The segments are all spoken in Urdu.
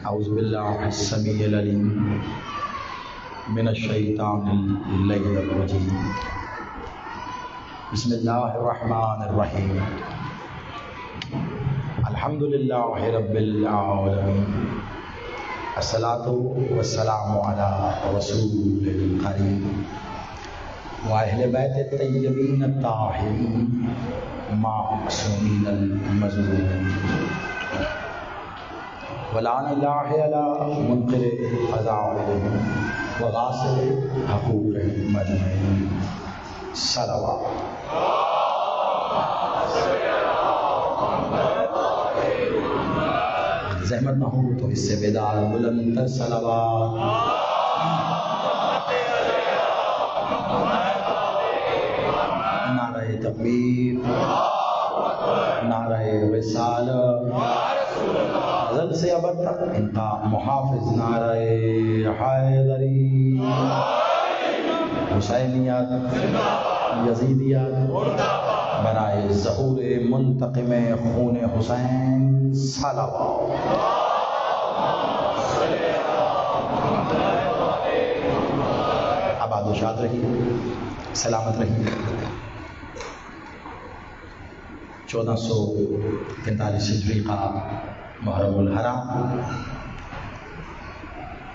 اعوذ باللہ السمیع العلیم من الشیطان اللعین الرجیم بسم اللہ الرحمن الرحیم الحمد للہ رب العالمین الصلاۃ والسلام علی رسول الکریم واہل بیت الطیبین الطاہرین معصومین المظلومین ولعن اللہ علی منکر فضائلہم وغاصب حقوقہم اجمعین صلوات۔ زحمت نہ ہو تو اس سے بیدار بلند تر صلوات۔ نعرہ تکبیر، نعرہ رسالہ، ازل سے ابد تک ان کا محافظ نعرہ حیدری، حسینیت، یزیدیت، برائے ظہور منتقم خون حسین صلوات۔ آباد و شاد رہیے، سلامت رہیے۔ 1443 ہجری کا محرم الحرام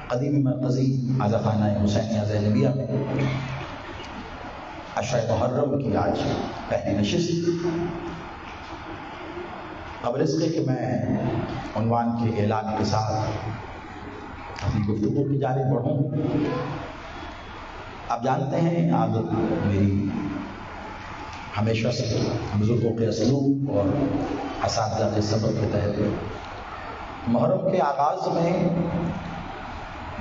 قدیم مرکزی عزا خانہ حسینیہ زینبیہ میں عشرہ محرم کی آج پہلی نشست۔ قبل اس کے کہ میں عنوان کے اعلان کے ساتھ اپنی گفتگو کی جانب بڑھوں، آپ جانتے ہیں عادت میری ہمیشہ سے بزرگوں کے اسلوب اور اساتذہ کے سبق کے تحت محرم کے آغاز میں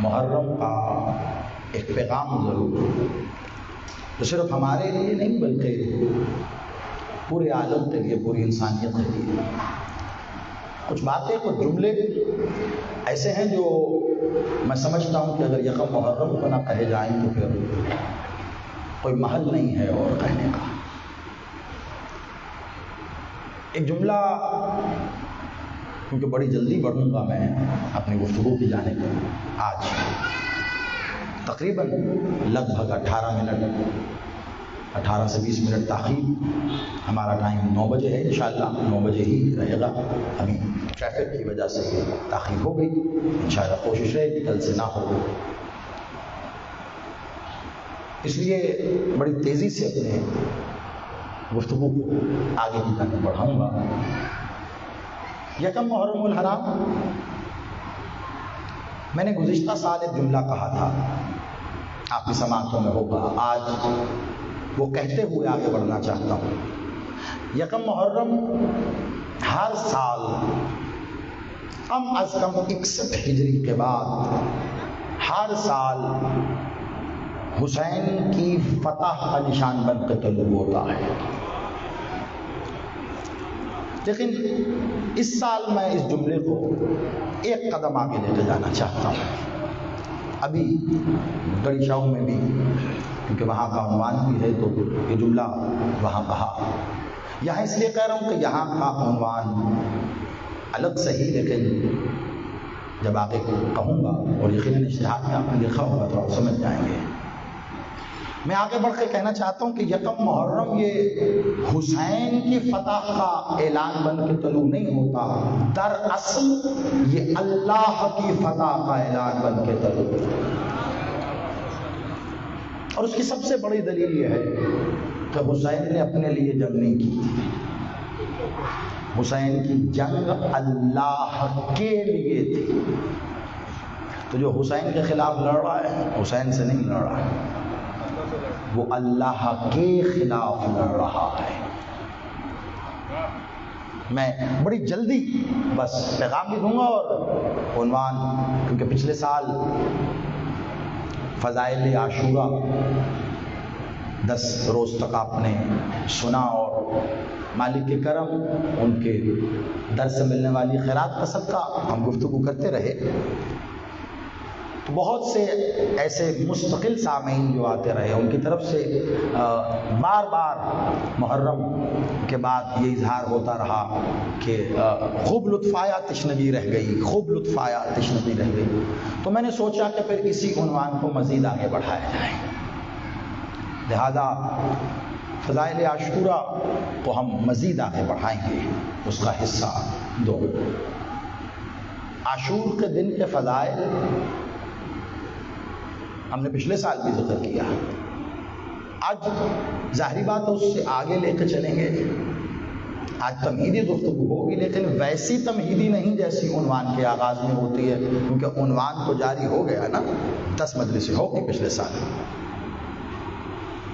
محرم کا ایک پیغام ضرور تو صرف ہمارے لیے نہیں بلکہ پورے عالم کے لیے، پوری انسانیت کے لیے کچھ باتیں، کچھ جملے ایسے ہیں جو میں سمجھتا ہوں کہ اگر یکم محرم کو نہ کہے جائیں تو پھر کوئی محل نہیں ہے اور کہنے کا۔ ایک جملہ، کیونکہ بڑی جلدی بڑھوں گا میں اپنی گفتگو کی جانب آج تقریباً لگ بھگ 18 سے 20 منٹ تاخیر، ہمارا ٹائم 9 بجے ہے، انشاءاللہ 9 بجے ہی رہے گا، ابھی ٹریفک کی وجہ سے تاخیر ہو گئی، انشاءاللہ کوشش رہے کہ کل سے نہ ہو، اس لیے بڑی تیزی سے اپنے گفتگو کو آگے کی طرف بڑھاؤں گا۔ یکم محرم الحرام، میں نے گزشتہ سال ایک جملہ کہا تھا، آپ کی سماعتوں میں ہوگا، آج وہ کہتے ہوئے آگے بڑھنا چاہتا ہوں۔ یکم محرم ہر سال کم از کم 61 ہجری کے بعد ہر سال حسین کی فتح کا نشان بن کے طلوع ہوتا ہے، لیکن اس سال میں اس جملے کو ایک قدم آگے لے کے جانا چاہتا ہوں۔ ابھی گڑی شاؤ میں بھی، کیونکہ وہاں کا عنوان بھی ہے تو یہ جملہ وہاں کہا، یہاں اس لیے کہہ رہا ہوں کہ یہاں کا عنوان الگ سے ہی، لیکن جب آگے کہوں گا اور یقیناً اشتہار میں آپ نے لکھا ہوگا تو آپ سمجھ جائیں گے۔ میں آگے بڑھ کے کہنا چاہتا ہوں کہ یکم محرم یہ حسین کی فتح کا اعلان بن کے طلوع نہیں ہوتا، دراصل یہ اللہ کی فتح کا اعلان بن کے طلوع ہوتا، اور اس کی سب سے بڑی دلیل یہ ہے کہ حسین نے اپنے لیے جنگ نہیں کی، حسین کی جنگ اللہ کے لیے تھی، تو جو حسین کے خلاف لڑ رہا ہے حسین سے نہیں لڑ رہا ہے، وہ اللہ کے خلاف لڑ رہا ہے۔ میں بڑی جلدی بس پیغام بھی دوں گا اور عنوان، کیونکہ پچھلے سال فضائل عاشورہ 10 روز تک آپ نے سنا اور مالک کے کرم، ان کے در سے ملنے والی خیرات کا صدقہ ہم گفتگو کرتے رہے، تو بہت سے ایسے مستقل سامعین جو آتے رہے ان کی طرف سے بار بار محرم کے بعد یہ اظہار ہوتا رہا کہ خوب لطف آیا تشنگی رہ گئی، خوب لطف آیا تشنگی رہ گئی. تو میں نے سوچا کہ پھر اسی عنوان کو مزید آگے بڑھایا جائے. لہذا فضائل عاشورہ کو ہم مزید آگے بڑھائیں گے، اس کا حصہ 2. عاشور کے دن کے فضائل ہم نے پچھلے سال بھی ذکر کیا. آج ظاہری بات ہے اس سے آگے لے کے چلیں گے. آج تمہیدی گفتگو ہوگی لیکن ویسی تمہیدی نہیں جیسی عنوان کے آغاز میں ہوتی ہے، کیونکہ عنوان تو جاری ہو گیا نا، 10 مجلسیں ہو گئی پچھلے سال.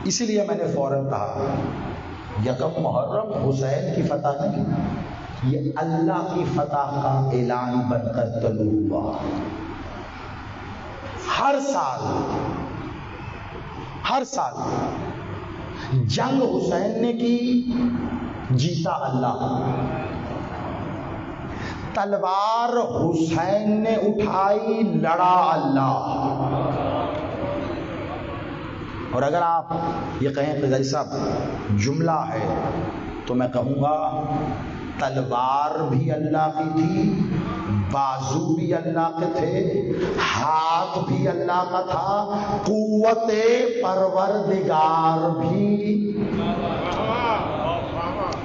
اسی لیے میں نے فوراً کہا یکم محرم حسین کی فتح نہیں، یہ اللہ کی فتح کا اعلان بن کر طلوع ہوا. ہر سال جنگ حسین نے کی، جیتا اللہ. تلوار حسین نے اٹھائی، لڑا اللہ. اور اگر آپ یہ کہیں کہ قاضی صاحب جملہ ہے تو میں کہوں گا تلوار بھی اللہ کی تھی، بازو بھی اللہ کے تھے، ہاتھ بھی اللہ کا تھا، قوت پروردگار بھی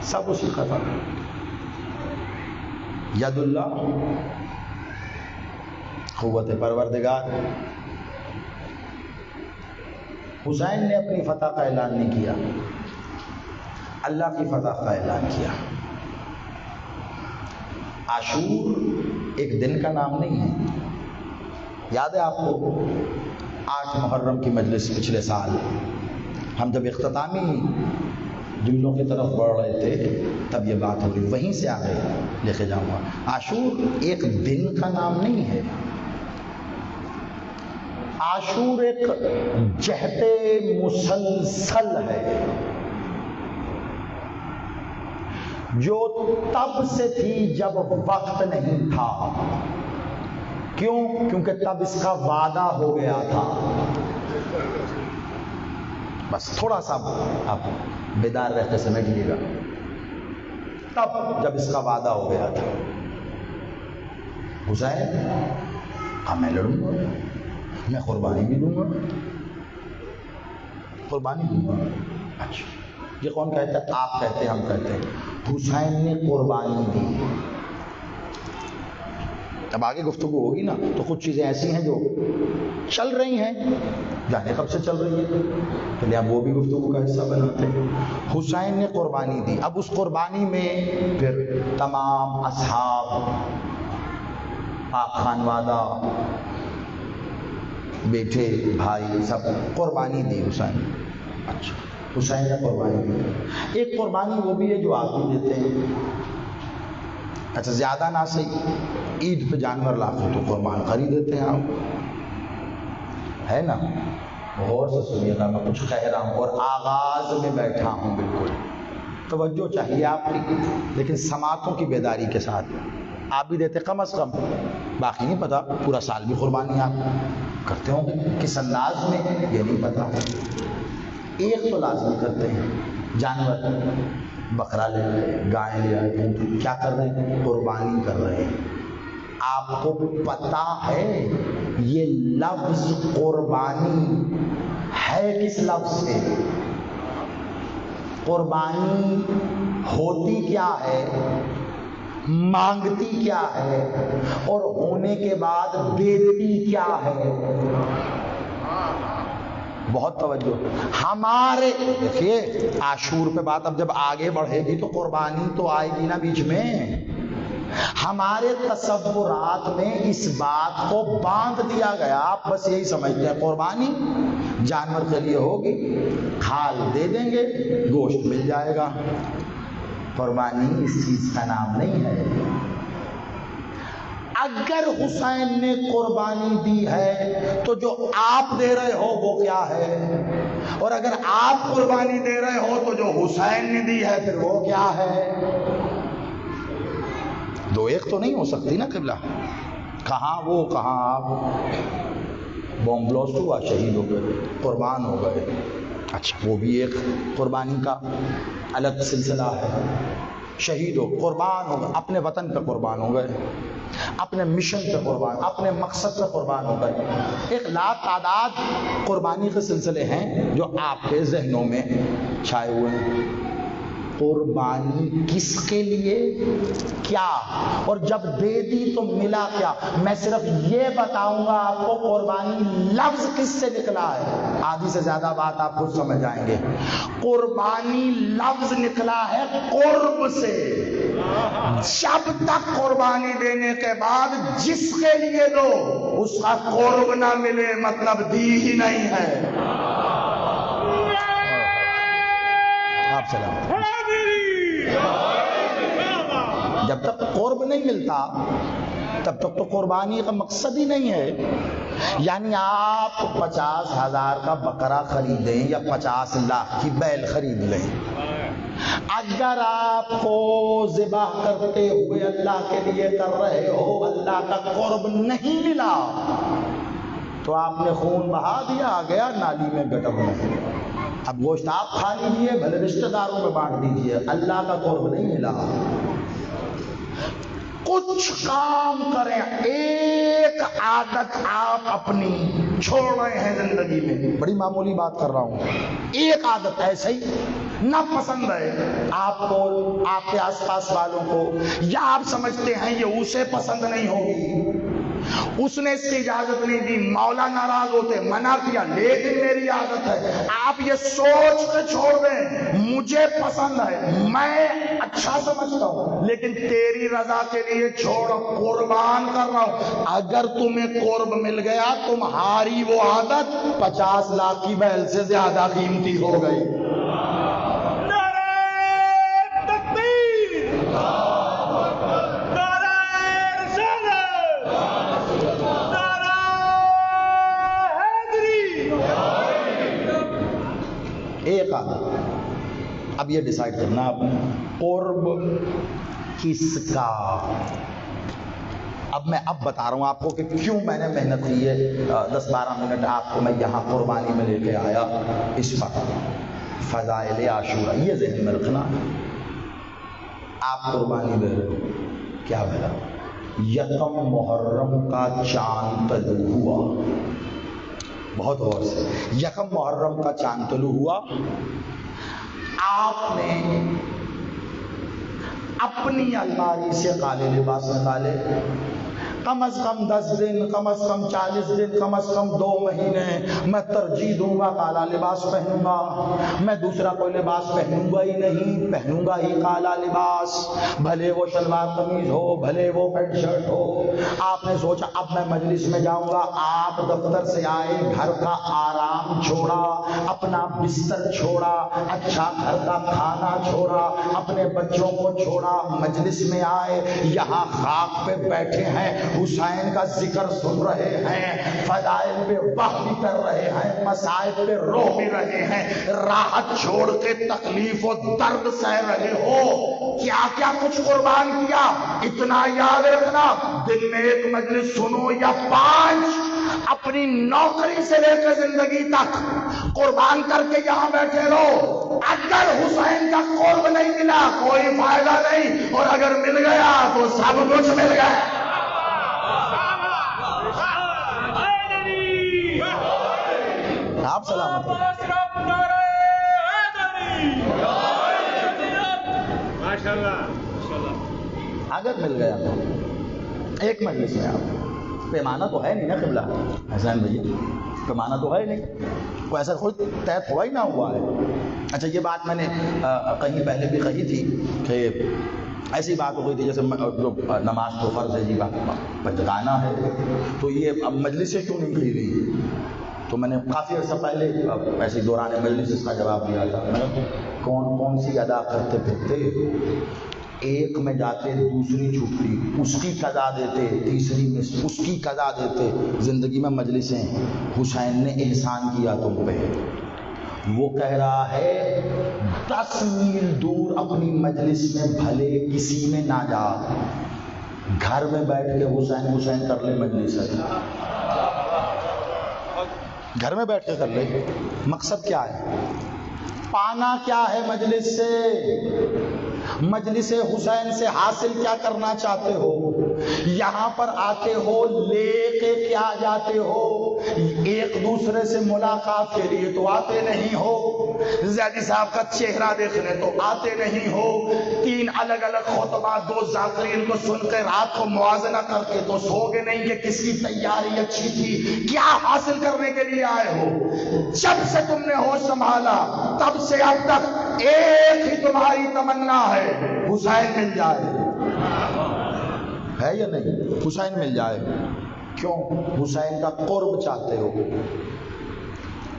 سب اسی کا تھا. ید اللہ، قوت پروردگار. حسین نے اپنی فتح کا اعلان نہیں کیا، اللہ کی فتح کا اعلان کیا. عاشور ایک دن کا نام نہیں ہے. یاد ہے آپ کو 8 محرم کی مجلس پچھلے سال ہم جب اختتامی جملوں کی طرف بڑھ رہے تھے تب یہ بات ہوئی، وہیں سے آگے لے کے جاؤں گا. عاشور ایک دن کا نام نہیں ہے، عاشور ایک جہد مسلسل ہے جو تب سے تھی جب وقت نہیں تھا. کیوں؟ کیونکہ تب اس کا وعدہ ہو گیا تھا. بس تھوڑا سا آپ بیدار رہ کے سمجھ لیے گا. تب جب اس کا وعدہ ہو گیا تھا. حسین ہاں میں لڑوں گا، میں قربانی بھی دوں گا، قربانی دوں گا. اچھا یہ کون کہتا ہے؟ آپ کہتے ہیں، ہم کہتے ہیں. حسین نے قربانی دی. اب آگے گفتگو ہوگی نا تو کچھ چیزیں ایسی ہیں جو چل رہی ہیں، جانے کب سے چل رہی ہے، پہلے آپ وہ بھی گفتگو کا حصہ بناتے ہیں. حسین نے قربانی دی. اب اس قربانی میں پھر تمام اصحاب، پاک خانوادہ، بیٹے، بھائی، سب قربانی دی حسین. اچھا حسین نے قربانی دی. ایک قربانی وہ بھی ہے جو آپ بھی دیتے ہیں. اچھا زیادہ نہ صحیح، عید پہ جانور لا کے تو قربان خرید دیتے ہیں آپ، ہے نا. غور سے سنیے گا، میں کچھ کہہ رہا ہوں اور آغاز میں بیٹھا ہوں، بالکل توجہ چاہیے آپ کی، لیکن سماعتوں کی بیداری کے ساتھ. آپ بھی دیتے کم از کم، باقی نہیں پتا پورا سال بھی قربانی آپ کرتے ہوں گے کس انداز میں یہ نہیں پتا. ایک تو لازمی کرتے ہیں، جانور بکرا لے رہے، گائے لے رہے، کیا کر رہے ہیں؟ قربانی کر رہے ہیں. آپ کو پتا ہے یہ لفظ قربانی ہے کس لفظ سے؟ قربانی ہوتی کیا ہے، مانگتی کیا ہے، اور ہونے کے بعد دیتی کیا ہے؟ بہت توجہ. ہمارے دیکھیے عاشور پہ بات اب جب آگے بڑھے گی تو قربانی تو آئے گی نا بیچ میں. ہمارے تصورات میں اس بات کو باندھ دیا گیا، آپ بس یہی سمجھتے ہیں قربانی جانور کے لیے ہوگی، کھال دے دیں گے، گوشت مل جائے گا. قربانی اس چیز کا نام نہیں ہے. اگر حسین نے قربانی دی ہے تو جو آپ دے رہے ہو وہ کیا ہے، اور اگر آپ قربانی دے رہے ہو تو جو حسین نے دی ہے پھر وہ کیا ہے؟ دو ایک تو نہیں ہو سکتی نا قبلہ. کہاں وہ کہاں آپ. بوم بلاسٹ ہوا، شہید ہو گئے، قربان ہو گئے. اچھا وہ بھی ایک قربانی کا الگ سلسلہ ہے. شہید ہو، قربان ہو گئے، اپنے وطن پہ قربان ہو گئے، اپنے مشن پہ قربان، اپنے مقصد پہ قربان ہو گئے. ایک لا تعداد قربانی کے سلسلے ہیں جو آپ کے ذہنوں میں چھائے ہوئے ہیں. قربانی کس کے لیے، کیا، اور جب دے دی تو ملا کیا؟ میں صرف یہ بتاؤں گا آپ کو قربانی لفظ کس سے نکلا ہے. آدھی سے زیادہ بات آپ خود سمجھ جائیں گے. قربانی لفظ نکلا ہے قرب سے. جب تک قربانی دینے کے بعد جس کے لیے دو اس کا قرب نہ ملے مطلب دی ہی نہیں ہے. آپ سلام. جب تک قرب نہیں ملتا تب تک تو قربانی کا مقصد ہی نہیں ہے. یعنی آپ 50,000 کا بکرا خریدیں یا 50 لاکھ کی بیل خرید لیں، اگر آپ کو ذبح کرتے ہوئے اللہ کے لیے کر رہے ہو، اللہ کا قرب نہیں ملا تو آپ نے خون بہا دیا، آ گیا نالی میں گٹر میں. اب گوشت آپ کھا لیجیے، بھلے رشتہ داروں میں بانٹ دیجیے، اللہ کا قرب نہیں ملا. کچھ کام کریں، ایک عادت آپ اپنی چھوڑ رہے ہیں زندگی میں، بڑی معمولی بات کر رہا ہوں، ایک عادت ایسے ہی نہ پسند ہے آپ کو، آپ کے آس پاس والوں کو، یا آپ سمجھتے ہیں یہ اسے پسند نہیں ہوگی، اس نے اس کی اجازت نہیں دی، مولا ناراض ہوتے، منع کیا، لیکن میری عادت ہے. آپ یہ سوچ کے چھوڑ دیں مجھے پسند ہے، میں اچھا سمجھتا ہوں لیکن تیری رضا کے لیے چھوڑ، قربان کر رہا ہوں. اگر تمہیں قرب مل گیا تمہاری وہ عادت 50 لاکھ کی بیل سے زیادہ قیمتی ہو گئی. ایک عادت. اب یہ ڈیسائیڈ کرنا آپ نے قرب کس کا. اب میں بتا رہا ہوں آپ کو کہ کیوں میں نے محنت کی ہے. 10-12 منٹ آپ کو میں یہاں قربانی میں لے کے آیا. اس پر فضائل عاشورہ یہ ذہن میں رکھنا. آپ قربانی دے رہے ہو، کیا بھلا 1 محرم کا چاند طلوع ہوا. بہت غور سے 1 محرم کا چاند طلوع ہوا. آپ نے اپنی الماری سے کالے لباس نکالے، کم از کم 10 دن، کم از کم 40 دن، کم از کم 2 مہینے میں ترجیح دوں گا کالا لباس پہنوں گا، میں دوسرا کوئی لباس پہنوں گا ہی نہیں، پہنوں گا ہی کالا لباس، بھلے وہ شلوار قمیض ہو، بھلے وہ پینٹ شرٹ ہو. آپ نے سوچا اب میں مجلس میں جاؤں گا. آپ دفتر سے آئے، گھر کا آرام چھوڑا، اپنا بستر چھوڑا، اچھا گھر کا کھانا چھوڑا، اپنے بچوں کو چھوڑا، مجلس میں آئے، یہاں خاک پہ بیٹھے ہیں، حسین کا ذکر سن رہے ہیں، فضائل پہ وحی کر رہے ہیں، مصائب پہ رو بھی رہے ہیں، راحت چھوڑ کے تکلیف و درد سہ رہے ہو. کیا کیا کچھ قربان کیا. اتنا یاد رکھنا دن میں 1 مجلس سنو یا 5، اپنی نوکری سے لے کے زندگی تک قربان کر کے یہاں بیٹھے رہو. اگر حسین کا قرب نہیں ملا کوئی فائدہ نہیں، اور اگر مل گیا تو سب کچھ مل گیا. آپ سلامت اگر مل گیا تو 1 مجلس میں. آپ پیمانہ تو ہے نہیں نا قبلہ حسین بھائی، پیمانہ تو ہے نہیں، کوئی ایسا خود طے تھوڑا ہی نہ ہوا ہے. اچھا یہ بات میں نے کہیں پہلے بھی کہی تھی کہ ایسی بات ہو گئی تھی جیسے نماز تو فرض ہے جی، پنجگانا ہے تو یہ مجلس سے کیوں نہیں کھی رہی. تو میں نے کافی عرصہ پہلے ایسے دوران مجلس اس کا جواب دیا تھا. میں نے کون کون سی ادا کرتے پھرتے، ایک میں جاتے دوسری چھٹی اس کی قضا دیتے، تیسری میں اس کی قضا دیتے. زندگی میں مجلسیں حسین نے احسان کیا تم پہ. وہ کہہ رہا ہے 10 میل دور اپنی مجلس میں بھلے کسی میں نہ جا، گھر میں بیٹھ کے حسین حسین کر لے مجلس ہے. گھر میں بیٹھ کے کر لے. مقصد کیا ہے؟ پانا کیا ہے مجلس سے؟ مجلس حسین سے حاصل کیا کرنا چاہتے ہو؟ یہاں پر آتے ہو لے کے کیا جاتے ہو؟ ایک دوسرے سے ملاقات کے لیے تو آتے نہیں ہو، زیدی صاحب کا چہرہ دیکھنے تو آتے نہیں ہو، 3 الگ الگ خطبات 2 ذاکرین کو سن کے رات کو موازنہ کر کے تو سو گے نہیں کہ کس کی تیاری اچھی تھی. کیا حاصل کرنے کے لیے آئے ہو؟ جب سے تم نے ہوش سنبھالا تب سے اب تک ایک ہی تمہاری تمنا ہے، حسین مل جائے. ہے یا نہیں؟ حسین مل جائے. کیوں؟ حسین کا قرب چاہتے ہو،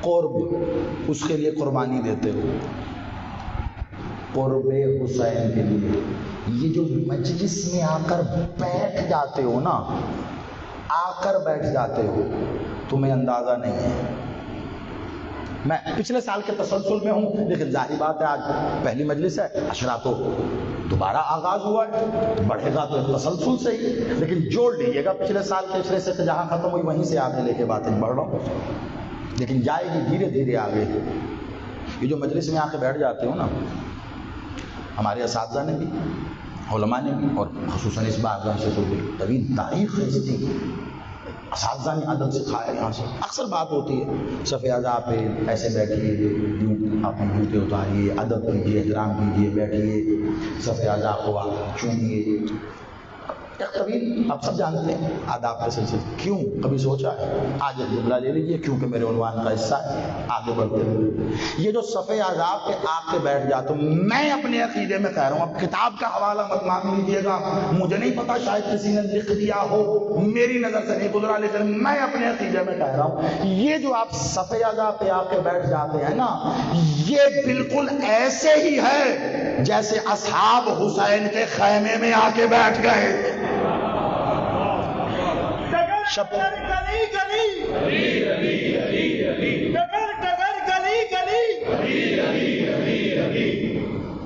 قرب، اس کے لیے قربانی دیتے ہو. قرب حسین کے لیے یہ جو مجلس میں آ کر بیٹھ جاتے ہو نا، آ کر بیٹھ جاتے ہو، تمہیں اندازہ نہیں ہے. میں پچھلے سال کے تسلسل میں ہوں، لیکن ظاہر بات ہے آج پہلی مجلس ہے، عشرہ تو دوبارہ آغاز ہوا ہے، بڑھے گا تو تسلسل سے ہی، لیکن جوڑ لیجیے گا پچھلے سال کے عشرے سے جہاں ختم ہوئی وہیں سے آگے لے کے باتیں بڑھ رہا ہوں، لیکن جائے گی دھیرے دھیرے آگے. یہ جو مجلس میں آ کے بیٹھ جاتے ہو نا، ہمارے اساتذہ نے بھی، علماء نے بھی، اور خصوصاً اس بارگاہ سے کوئی طویل تاریخ ہے اس کی، اساتذہ نے ادب سکھایا. یہاں سے اکثر بات ہوتی ہے صف اعضاء پہ ایسے بیٹھیے، اپنے جوتے اتاریے، ادب کیجیے، احترام کیجیے، بیٹھیے، صف اعضاء کو چومیے. ایک طویل، آپ سب جانتے ہیں آداب کے سلسلے. کیوں؟ کبھی سوچا ہے؟ آج ایک جملہ لے لیجیے کیونکہ میرے عنوان کا حصہ ہے. آگے بڑھتے ہوئے یہ جو صف اعضاء پہ آ کے بیٹھ جاتا ہوں، میں اپنے عقیدے میں کہہ رہا ہوں، اب کتاب کا حوالہ مت مان لیجیے گا، مجھے نہیں پتا شاید کسی نے لکھ دیا ہو، میری نظر سے نہیں گزرا، لیکن میں اپنے عقیدے میں کہہ رہا ہوں یہ جو آپ صف اعضاء پہ آ کے بیٹھ جاتے ہیں نا، یہ بالکل ایسے ہی ہے جیسے اصحاب حسین کے خیمے میں آ کے بیٹھ گئے.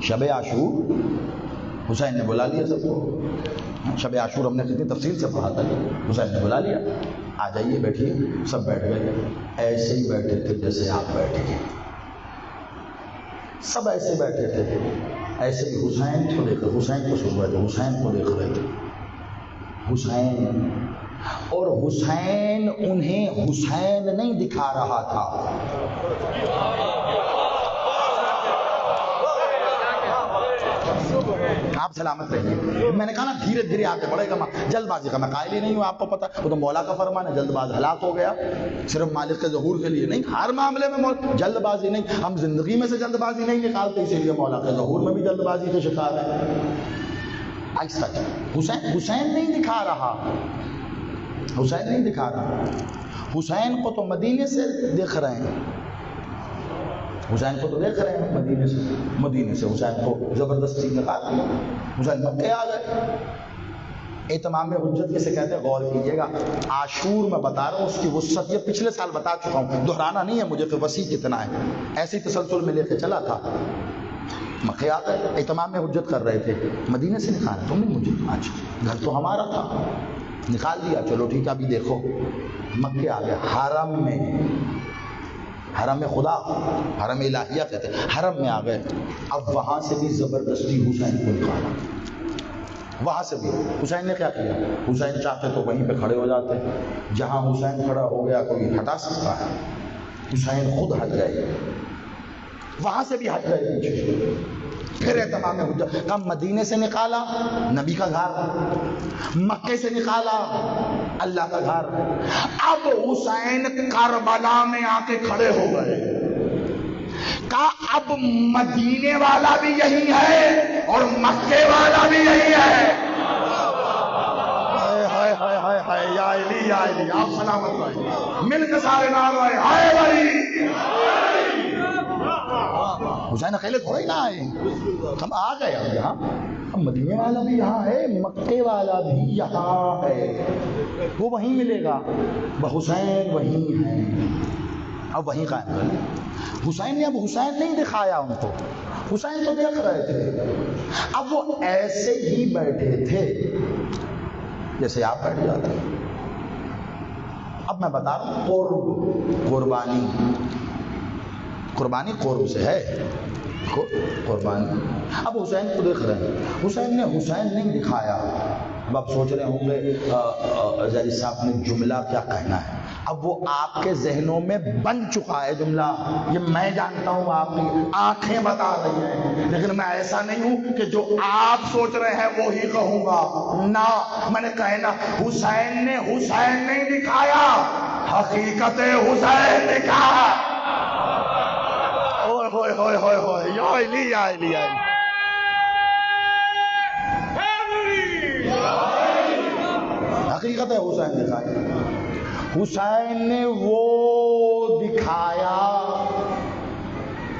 شب عاشور حسین نے بلا لیا سب کو. شب عاشور ہم نے کتنی تفصیل سے پڑھا تھا، حسین نے بلا لیا، آ جائیے بیٹھیے. سب بیٹھ گئے، ایسے ہی بیٹھے تھے جیسے آپ بیٹھے گے، سب ایسے بیٹھے تھے، ایسے ہی حسین کو دیکھ رہے، حسین کو سن رہے تھے، حسین کو دیکھ رہے تھے. حسین، اور حسین انہیں حسین نہیں دکھا رہا تھا. آپ سلامت رہیے. میں نے کہا نا دھیرے دھیرے آگے بڑھے گا. جلد بازی کا میں قائل ہی نہیں ہوں، آپ کو پتا، وہ تو مولا کا فرمان ہے، جلد باز ہلاک ہو گیا. صرف مالک کے ظہور کے لیے نہیں، ہر معاملے میں جلد بازی نہیں. ہم زندگی میں سے جلد بازی نہیں نکالتے، اسی لیے مولا کے ظہور میں بھی جلد بازی کے شکار ہیں. ایسا حسین نہیں دکھا رہا، حسین نہیں دکھا رہا. حسین کو تو مدینے سے دیکھ رہے ہیں، حسین کو تو دیکھ رہے ہیں مدینے سے حسین کو زبردستی نکال دیا، حسین مکے آ گئے. اہتمام حجت کسے کہتے ہیں؟ غور کیجئے گا. عاشور میں بتا رہا ہوں، اس کی وسعت یہ پچھلے سال بتا چکا ہوں، دہرانا نہیں ہے مجھے کہ وسیع کتنا ہے، ایسے ہی تسلسل میں لے کے چلا تھا. مکے آ گئے، اہتمام حجت کر رہے تھے، مدینے سے نکالا تم نے مجھے، اچھا گھر تو ہمارا تھا، نکال دیا، چلو ٹھیک ہے. ابھی دیکھو مکے آ گئے، حرم میں، حرم خدا، حرم الہیہ کہتے ہیں، حرم میں آ گئے. اب وہاں سے بھی زبردستی حسین کو نکالا. وہاں سے بھی حسین نے کیا کیا؟ حسین چاہتے تو وہیں پہ کھڑے ہو جاتے، جہاں حسین کھڑا ہو گیا کوئی ہٹا سکتا ہے؟ حسین خود ہٹ گئے، وہاں سے بھی ہٹ گئے پیچھے. پھر اہتمام حجت کا مدینے سے نکالا نبی کا گھر، مکے سے نکالا اللہ کا گھر. اب حسین کربلا میں آ کے کھڑے ہو گئے. کہا اب مدینے والا بھی یہی ہے اور مکے والا بھی یہی ہے. ہائے ہائے ہائے ہائے، یا علی یا علی، آپ سلامت رہے، مل کے سارے نام آئے، ہائے علی. حسین اکیلے تھوڑے نہ آئے، ہم آ گئے اب یہاں. اب مدینے والا بھی یہاں ہے، مکے والا بھی یہاں ہے، وہ وہیں ملے گا. حسین وہیں ہے، اب وہیں قائم کر. حسین نے اب حسین نہیں دکھایا ان کو، حسین تو دیکھ رہے تھے. اب وہ ایسے ہی بیٹھے تھے جیسے آپ بیٹھ جاتے ہیں. اب اب میں بتا رہا ہوں قرب، قربانی، قربانی قرب سے ہے، قربانی۔ اب حسین کو دیکھ رہے ہیں، حسین نے حسین نہیں دکھایا۔ اب آپ سوچ رہے ہوں گے زہری صاحب نے جملہ کیا کہنا ہے۔ اب وہ آپ کے ذہنوں میں بن چکا ہے جملہ، یہ میں جانتا ہوں، آپ کی آنکھیں بتا رہی ہیں، لیکن میں ایسا نہیں ہوں کہ جو آپ سوچ رہے ہیں وہی کہوں گا، نہ، میں نے کہنا حسین نے حسین نہیں دکھایا، حقیقت حسین دکھایا۔ ہوئے ہوئے ہوئے ہوئے، یا علی یا علی یا علی۔ حقیقت حسین دکھایا، حسین نے وہ دکھایا،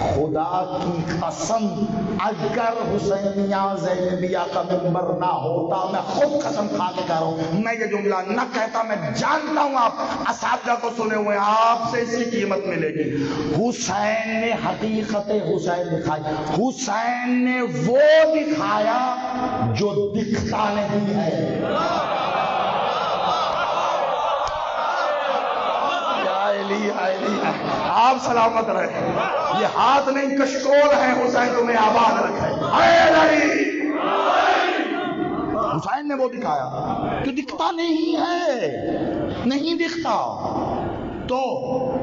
خدا کی قسم اگر حسینیہ زینبیہ کا ممبر نہ ہوتا، میں خود قسم کھا کے کہہ رہا ہوں، میں یہ جملہ نہ کہتا۔ میں جانتا ہوں آپ اساتذہ کو سنے ہوئے، آپ سے اس کی قیمت ملے گی۔ حسین نے حقیقت حسین دکھائی، حسین نے وہ دکھایا جو دکھتا نہیں ہے۔ آپ سلامت رہے، یہ ہاتھ نہیں کشکول ہے، حسین تمہیں آباد رکھے۔ حسین نے وہ دکھایا جو دکھتا نہیں ہے، نہیں دکھتا تو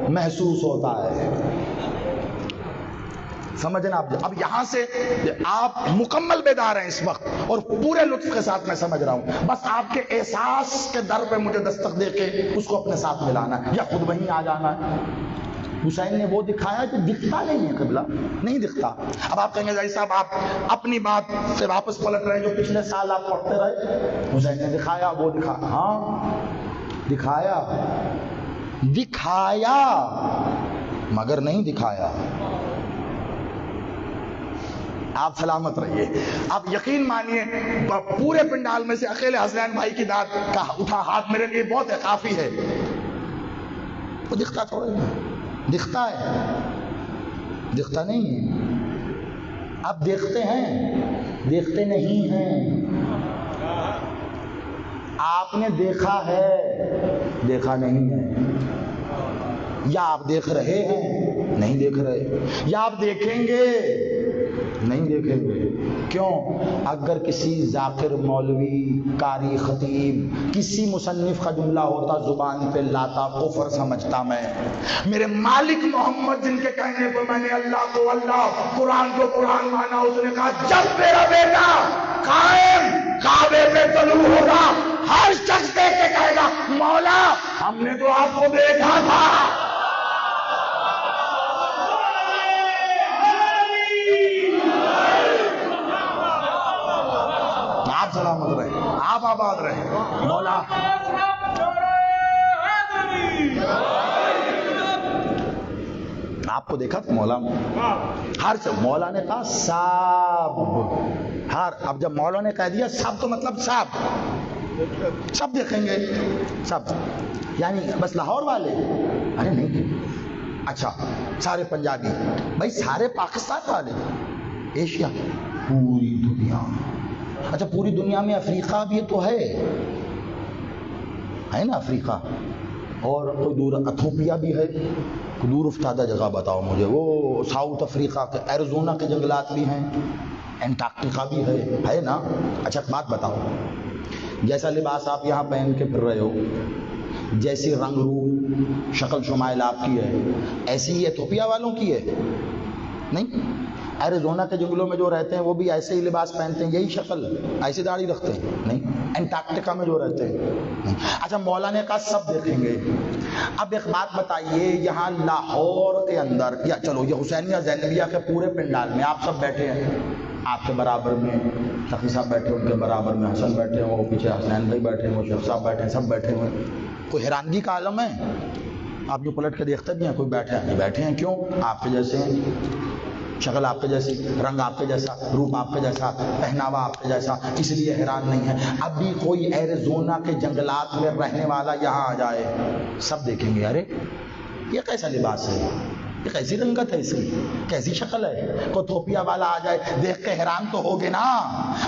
محسوس ہوتا ہے۔ سمجھنا آپ، اب یہاں سے آپ مکمل بیدار ہیں اس وقت، اور پورے لطف کے ساتھ میں سمجھ رہا ہوں، بس آپ کے احساس کے در پہ مجھے دستک دے کے اس کو اپنے ساتھ ملانا ہے، یا خود وہیں آ جانا ہے۔ حسین نے وہ دکھایا جو دکھتا نہیں ہے، قبلہ نہیں دکھتا۔ اب آپ کہیں گے جی صاحب آپ اپنی بات سے واپس پلٹ رہے ہیں، جو پچھلے سال آپ پڑھتے رہے، حسین نے دکھایا، وہ دکھایا، ہاں دکھایا، دکھایا مگر نہیں دکھایا۔ آپ سلامت رہیے۔ آپ یقین مانیے پورے پنڈال میں سے اکیلے حسنین بھائی کی داد کا اٹھا ہاتھ میرے لیے بہت کافی ہے۔ وہ دکھتا تھوڑا ہے، دکھتا ہے، دکھتا نہیں ہے۔ آپ دیکھتے ہیں، دیکھتے نہیں ہیں۔ آپ نے دیکھا ہے، دیکھا نہیں ہے، یا آپ دیکھ رہے ہیں، نہیں دیکھ رہے، یا آپ دیکھیں گے، نہیں دیکھیں گے۔ کیوں؟ اگر کسی ذاکر مولوی، قاری خطیب، کسی مصنف کا جملہ ہوتا زبان پہ لاتا، کفر سمجھتا میں۔ میرے مالک محمد جن کے کہنے کو میں نے اللہ کو اللہ، قرآن کو قرآن مانا، اس نے کہا جب میرا بیٹا قائم کعبے پہ طلوع ہوگا، ہر شخص دیکھ کے کہے گا مولا ہم نے تو آپ کو دیکھا تھا۔ آپ سلامت رہے، آپ آباد رہے، مولا آپ کو دیکھا تھا مولا، ہر سے مولا نے کہا سب، ہر، اب جب مولا نے کہہ دیا سب تو مطلب سب، سب دیکھیں گے، سب، یعنی بس لاہور والے؟ ارے نہیں، اچھا سارے پنجابی، بھائی سارے پاکستان والے، ایشیا، پوری دنیا، اچھا پوری دنیا میں افریقہ بھی تو ہے نا افریقہ، اور کوئی دور ایتھوپیا بھی ہے، کوئی دور افتادہ جگہ بتاؤ مجھے، وہ ساؤتھ افریقہ کے ایریزونا کے جنگلات بھی ہیں، انٹارکٹیکا بھی ہے نا۔ اچھا بات بتاؤ، جیسا لباس آپ یہاں پہن کے پھر رہے ہو، جیسی رنگ روپ شکل شمائل آپ کی ہے، ایسی ہی ایتھوپیا والوں کی ہے؟ نہیں، ایریزونا کے جنگلوں میں جو رہتے ہیں وہ بھی ایسے ہی لباس پہنتے ہیں، یہی شکل، ایسی داڑھی رکھتے ہیں؟ نہیں، انٹارکٹیکا میں جو رہتے ہیں نہیں۔ اچھا مولا نے کہا سب دیکھیں گے۔ اب ایک بات بتائیے، یہاں لاہور کے اندر، یا چلو یہ حسینیہ زینبیہ کے پورے پنڈال میں آپ سب بیٹھے ہیں، آپ کے برابر میں تقی صاحب بیٹھے، ان کے برابر میں حسن بیٹھے ہیں، وہ پیچھے حسنین بھائی بیٹھے ہیں، وہ شیخ صاحب بیٹھے ہیں، سب بیٹھے ہوئے، کوئی حیرانگی کا عالم ہے؟ آپ جو پلٹ کے دیکھتے بھی ہیں، کوئی بیٹھے ہیں، بیٹھے ہیں، کیوں؟ آپ کے جیسے ہیں، شکل آپ کے جیسی، رنگ آپ کے جیسا، روپ آپ کے جیسا، پہناوا آپ کے جیسا، اس لیے حیران نہیں ہے۔ اب بھی کوئی ایریزونا کے جنگلات میں رہنے والا یہاں آ جائے، سب دیکھیں گے ارے یہ کیسا لباس ہے، یہ کیسی رنگت ہے اس کی، کیسی شکل ہے؟ کوئی تھوپیا والا آ جائے دیکھ کے حیران تو ہوگے نا،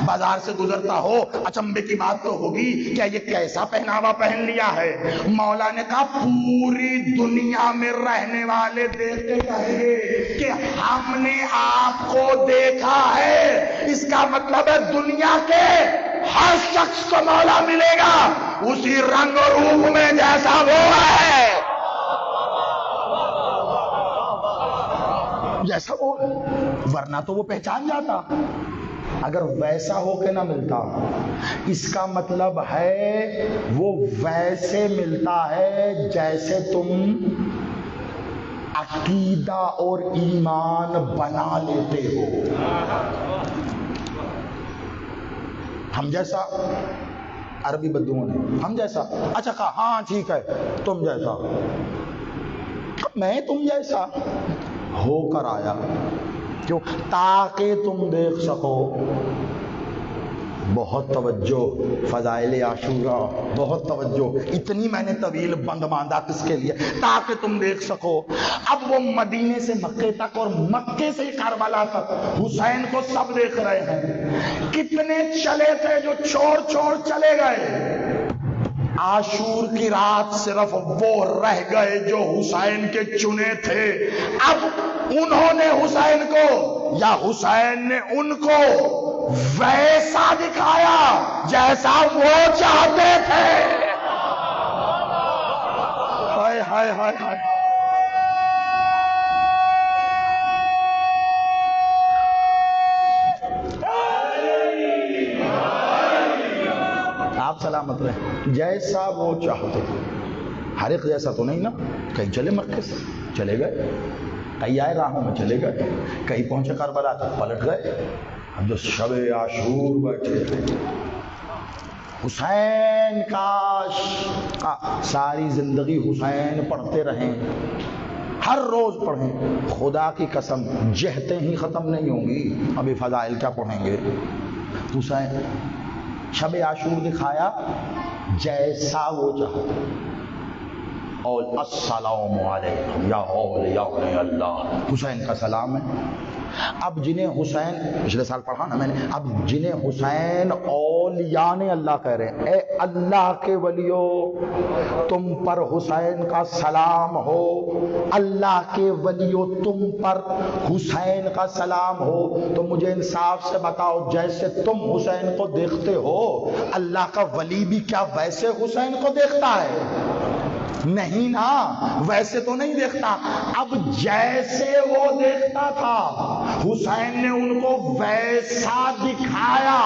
بازار سے گزرتا ہو اچنبے کی بات تو ہوگی، کیا یہ کیسا پہناوا پہن لیا ہے؟ مولا نے کہا پوری دنیا میں رہنے والے دیکھ کے کہیں گے کہ ہم نے آپ کو دیکھا ہے، اس کا مطلب ہے دنیا کے ہر شخص کو مولا ملے گا اسی رنگ اور روپ میں جیسا وہ ہے، جیسا وہ ہے، ورنہ تو وہ پہچان جاتا اگر ویسا ہو کے نہ ملتا۔ اس کا مطلب ہے وہ ویسے ملتا ہے جیسے تم عقیدہ اور ایمان بنا لیتے ہو۔ ہم جیسا، عربی بدوؤں نے ہم جیسا، اچھا کہا ہاں ٹھیک ہے تم جیسا، میں تم جیسا ہو کر آیا، کیوں؟ تاکہ تم دیکھ سکو۔ بہت توجہ، فضائل عاشورہ بہت توجہ، اتنی میں نے طویل بند باندھا کس کے لیے؟ تاکہ تم دیکھ سکو۔ اب وہ مدینے سے مکے تک اور مکے سے کربلا تک حسین کو سب دیکھ رہے ہیں، کتنے چلے تھے جو چھوڑ چلے گئے، عاشور کی رات صرف وہ رہ گئے جو حسین کے چنے تھے۔ اب انہوں نے حسین کو یا حسین نے ان کو ویسا دکھایا جیسا وہ چاہتے تھے۔ ہائے ہائے ہائے ہائے، آپ سلامت رہے، جیسا وہ چاہتے تھے۔ ہر ایک جیسا تو نہیں نا، کہیں چلے مکے سے چلے گئے، کئی آئے راہوں میں چلے گئے، کہیں پہنچے کربلا تک پلٹ گئے۔ اب جو شب عاشور بیٹھے تھے، حسین کاش ساری زندگی حسین پڑھتے رہیں، ہر روز پڑھیں، خدا کی قسم جہتیں ہی ختم نہیں ہوں گی، ابھی فضائل کیا پڑھیں گے۔ حسین شب عاشور دکھایا جیسا وہ چاہتا، اور السلام علیکم یا اولیاء اللہ، حسین کا سلام ہے۔ اب جنہیں حسین، پچھلے سال پڑھا نا میں نے، اب جنہیں حسین اولیاء نے اللہ کہہ رہے ہیں، اے اللہ کے ولیو تم پر حسین کا سلام ہو، اللہ کے ولیو تم پر حسین کا سلام ہو، تو مجھے انصاف سے بتاؤ جیسے تم حسین کو دیکھتے ہو اللہ کا ولی بھی کیا ویسے حسین کو دیکھتا ہے؟ نہیں نا، ویسے تو نہیں دیکھتا۔ اب جیسے وہ دیکھتا تھا حسین نے ان کو ویسا دکھایا،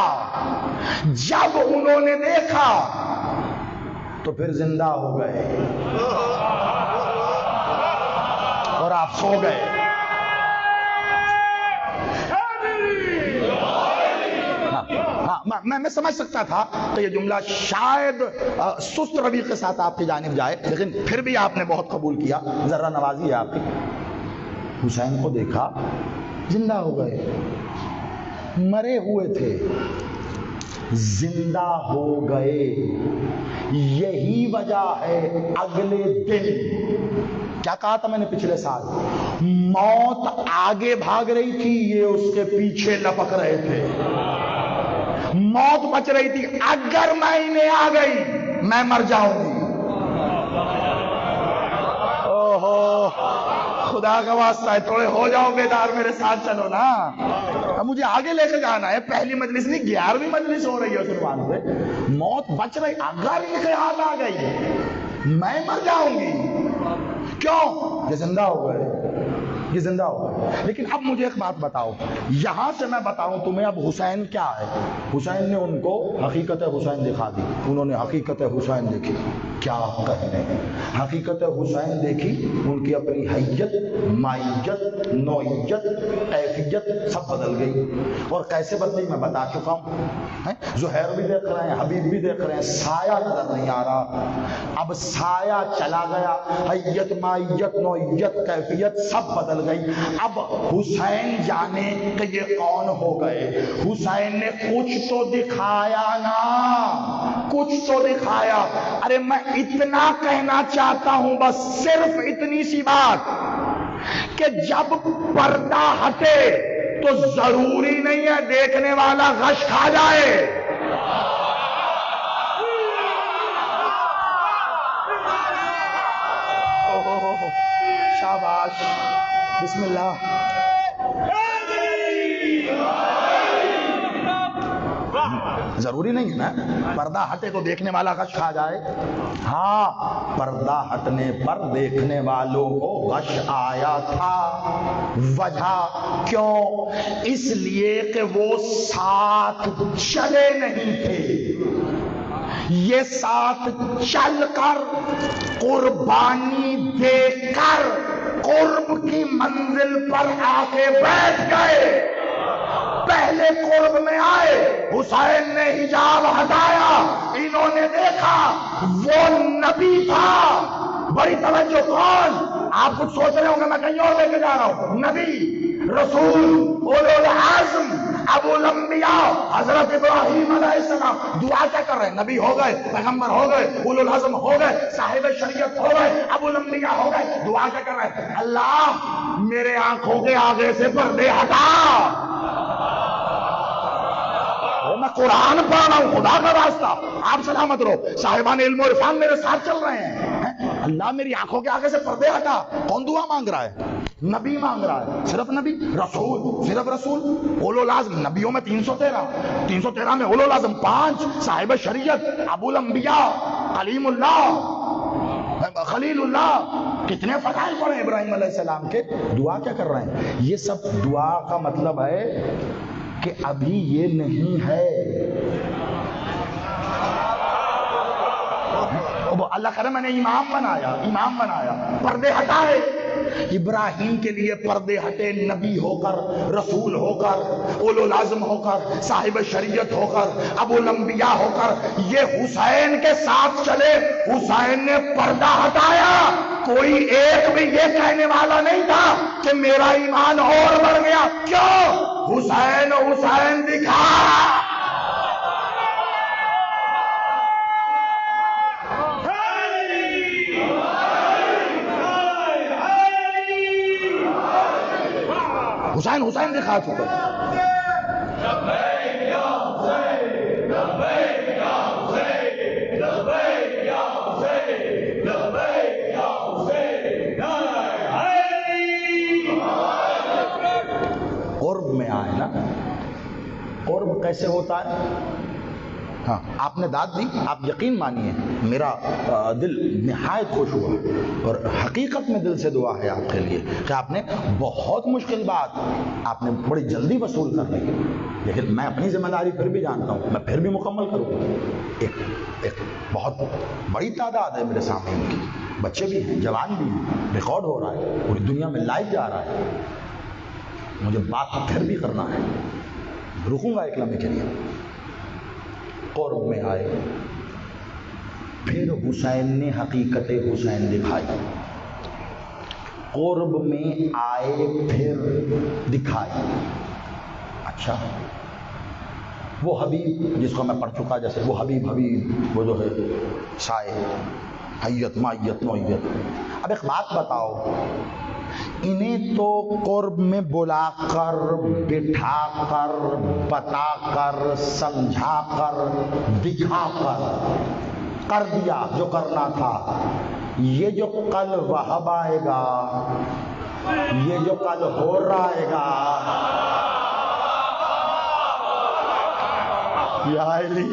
جب انہوں نے دیکھا تو پھر زندہ ہو گئے اور آپ سو گئے۔ میں سمجھ سکتا تھا کہ یہ جملہ شاید سست روی کے ساتھ آپ کی جانب جائے، لیکن پھر بھی آپ نے بہت قبول کیا، ذرا نوازی ہے آپ کی۔ حسین کو دیکھا زندہ ہو گئے، مرے ہوئے تھے زندہ ہو گئے۔ یہی وجہ ہے اگلے دن کیا کہا تھا میں نے پچھلے سال، موت آگے بھاگ رہی تھی، یہ اس کے پیچھے لپک رہے تھے، موت بچ رہی تھی، اگر میں انہیں آ گئی میں مر جاؤں گی۔ اوہو خدا کا واسطہ ہے، تھوڑے ہو جاؤ بیدار، میرے ساتھ چلو نا، اب مجھے آگے لے کے جانا ہے، پہلی مجلس نہیں 11ویں مجلس ہو رہی ہے سلمان سے، موت بچ رہی، اگر ان کے ہاتھ آ گئی میں مر جاؤں گی۔ کیوں؟ یہ زندہ ہو گئے، یہ زندہ ہو گئے۔ لیکن اب مجھے ایک بات بتاؤ، یہاں سے میں بتاؤں تمہیں اب حسین کیا ہے۔ حسین نے ان کو حقیقت حسین دکھا دی، انہوں نے حقیقت حسین دیکھی، کیا کہنے ہیں، حقیقت حسین دیکھی، ان کی اپنی حیت، مائیت، نوعیت، کیفیت سب بدل گئی، اور کیسے بدلی میں بتا چکا ہوں۔ زہیر بھی دیکھ رہے ہیں، حبیب بھی دیکھ رہے ہیں، سایہ نظر نہیں آ رہا، اب سایہ چلا گیا، حیت، مائیت، نوعیت، کیفیت سب بدل گئی۔ اب حسین جانے کہ یہ کون ہو گئے، حسین نے کچھ تو دکھایا نا، کچھ تو دکھایا۔ ارے میں اتنا کہنا چاہتا ہوں، بس صرف اتنی سی بات کہ کہ جب پردہ ہٹے تو ضروری نہیں ہے دیکھنے والا غش کھا جائے. شاباش, بسم اللہ. ضروری نہیں ہے نا پردہ ہٹے تو دیکھنے والا غش کھا جائے. ہاں, پردہ ہٹنے پر دیکھنے والوں کو غش آیا تھا. وجہ کیوں؟ اس لیے کہ وہ ساتھ چلے نہیں تھے. یہ ساتھ چل کر قربانی دے کر قرب کی منزل پر آ کے بیٹھ گئے. پہلے قرب میں آئے, حسین نے حجاب ہٹایا, انہوں نے دیکھا وہ نبی تھا. بڑی توجہ, کون؟ آپ کچھ سوچ رہے ہوں گے میں کہیں اور لے کے جا رہا ہوں. نبی, رسول, اولو العزم, ابو الانبیاء حضرت ابراہیم علیہ السلام. دعا کیا کر رہے ہیں؟ نبی ہو گئے, پیغمبر ہو گئے, اولو العزم ہو گئے, صاحب شریعت ہو گئے, ابو الانبیاء ہو گئے. دعا کیا کر رہے ہیں؟ اللہ میرے آنکھوں کے آگے سے پردے ہٹا. میں قرآن پڑھ رہا ہوں, خدا کا واسطہ آپ سلامت رہو. صاحبان علم و عرفان میرے ساتھ چل رہے ہیں. اللہ میری آنکھوں کے آگے سے پردے ہٹا. کون دعا مانگ رہا ہے؟ نبی مانگ رہا ہے. صرف نبی, رسول, صرف رسول. اولو العزم, نبیوں میں 313 میں اولو العزم 5, صاحب شریعت, ابو الانبیاء, کلیم اللہ, خلیل اللہ. کتنے فضائل پڑھے ابراہیم علیہ السلام کے. دعا کیا کر رہے ہیں؟ یہ سب دعا کا مطلب ہے کہ ابھی یہ نہیں ہے. اللہ کرے میں نے امام بنایا, پردے ہٹائے. ابراہیم کے لیے پردے ہٹے, نبی ہو کر, رسول ہو کر, اولو العزم ہو کر, صاحب شریعت ہو کر, ابو الانبیاء ہو کر. یہ حسین کے ساتھ چلے, حسین نے پردہ ہٹایا. کوئی ایک بھی یہ کہنے والا نہیں تھا کہ میرا ایمان اور بڑھ گیا. کیوں؟ حسین حسین دکھا. حسین حسین دکھا چکے. قرب میں آئے نا. قرب کیسے ہوتا ہے؟ ہاں, آپ نے داد دی, آپ یقین مانیے میرا دل نہایت خوش ہوا, اور حقیقت میں دل سے دعا ہے آپ کے لیے کہ آپ نے بہت مشکل بات آپ نے بڑی جلدی وصول کر لی. لیکن میں اپنی ذمہ داری پھر بھی جانتا ہوں, میں پھر بھی مکمل کروں. ایک بہت بڑی تعداد ہے میرے سامنے, ان کی بچے بھی ہیں, جوان بھی ہیں, ریکارڈ ہو رہا ہے, پوری دنیا میں لائیو جا رہا ہے. مجھے بات پھر بھی کرنا ہے, رکوں گا ایک لمحے کے لیے. قرب میں آئے, پھر حسین نے حقیقت حسین دکھائی. قرب میں آئے پھر دکھائی. اچھا, وہ حبیب جس کو میں پڑھ چکا, جیسے وہ حبیب, وہ جو ہے سائے, حیت, مائیت, نوعیت. اب ایک بات بتاؤ, انہیں تو قرب میں بلا کر, بٹھا کر, بتا کر, سمجھا کر, دکھا کر دیا جو کرنا تھا. یہ جو کل وہب آئے گا, یہ جو کل ہو رہا آئے گا, یا علی,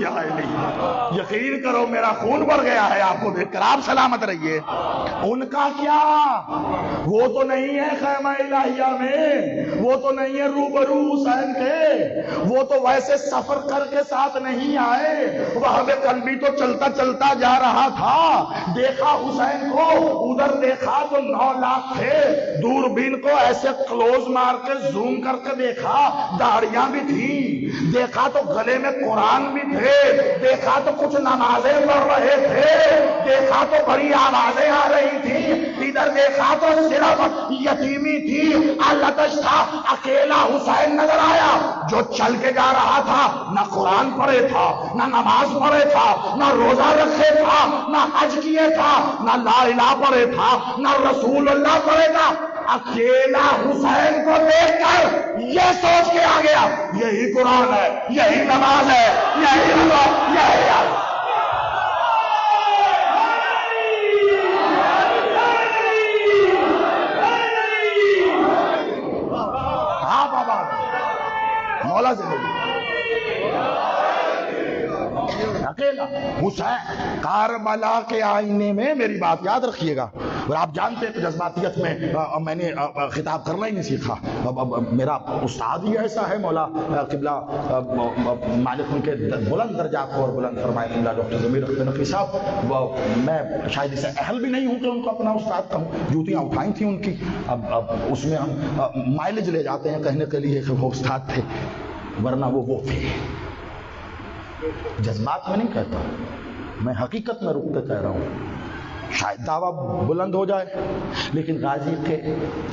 یقین کرو میرا خون بڑھ گیا ہے آپ کو دیکھ کر. آپ سلامت رہیے. ان کا کیا, وہ تو نہیں ہے خیمہ الہیہ میں, وہ تو نہیں ہے روبرو حسین کے, وہ تو ویسے سفر کر کے ساتھ نہیں آئے. وہاں قلبی تو چلتا چلتا جا رہا تھا, دیکھا حسین کو, ادھر دیکھا تو 9 لاکھ تھے. دوربین کو ایسے کلوز مار کے زوم کر کے دیکھا, داڑیاں بھی تھیں, دیکھا تو گلے میں قرآن بھی تھے, دیکھا تو کچھ نمازیں پڑھ رہے تھے, دیکھا تو بڑی آوازیں آ رہی تھی, ادھر دیکھا تو صرف یتیمی تھی, التش تھا. اکیلا حسین نظر آیا جو چل کے جا رہا تھا, نہ قرآن پڑھے تھا, نہ نماز پڑھے تھا, نہ روزہ رکھے تھا, نہ حج کیے تھا, نہ لا الہ پڑھے تھا, نہ رسول اللہ پڑھے تھا. اکیلا حسین کو دیکھ کر یہ سوچ کے آ گیا یہی قرآن ہے، یہی نماز ہے، یہی اللہ، یہی اللہ۔ ہاں بابا مولا سے اکیلا حسین کاربلا کے آئینے میں، میری بات یاد رکھیے گا، اور آپ جانتے ہیں کہ جذباتیت میں نے خطاب کرنا ہی نہیں سیکھا، میرا استاد ہی ایسا ہے، مولا قبلہ مالک ان کے بلند درجات کو اور بلند فرمائے قبلہ ڈاکٹر ضمیر اختر نقوی صاحب، میں شاید اسے اہل بھی نہیں ہوں کہ ان کو اپنا استاد کہوں، جوتیاں اٹھائی تھیں ان کی، اب اس میں ہم مائلج لے جاتے ہیں کہنے کے لیے کہ وہ استاد تھے، ورنہ وہ تھے۔ جذبات میں نہیں کہتا، میں حقیقت میں رک کے کہہ رہا ہوں، شاید دعویٰ بلند ہو جائے، لیکن غازی کے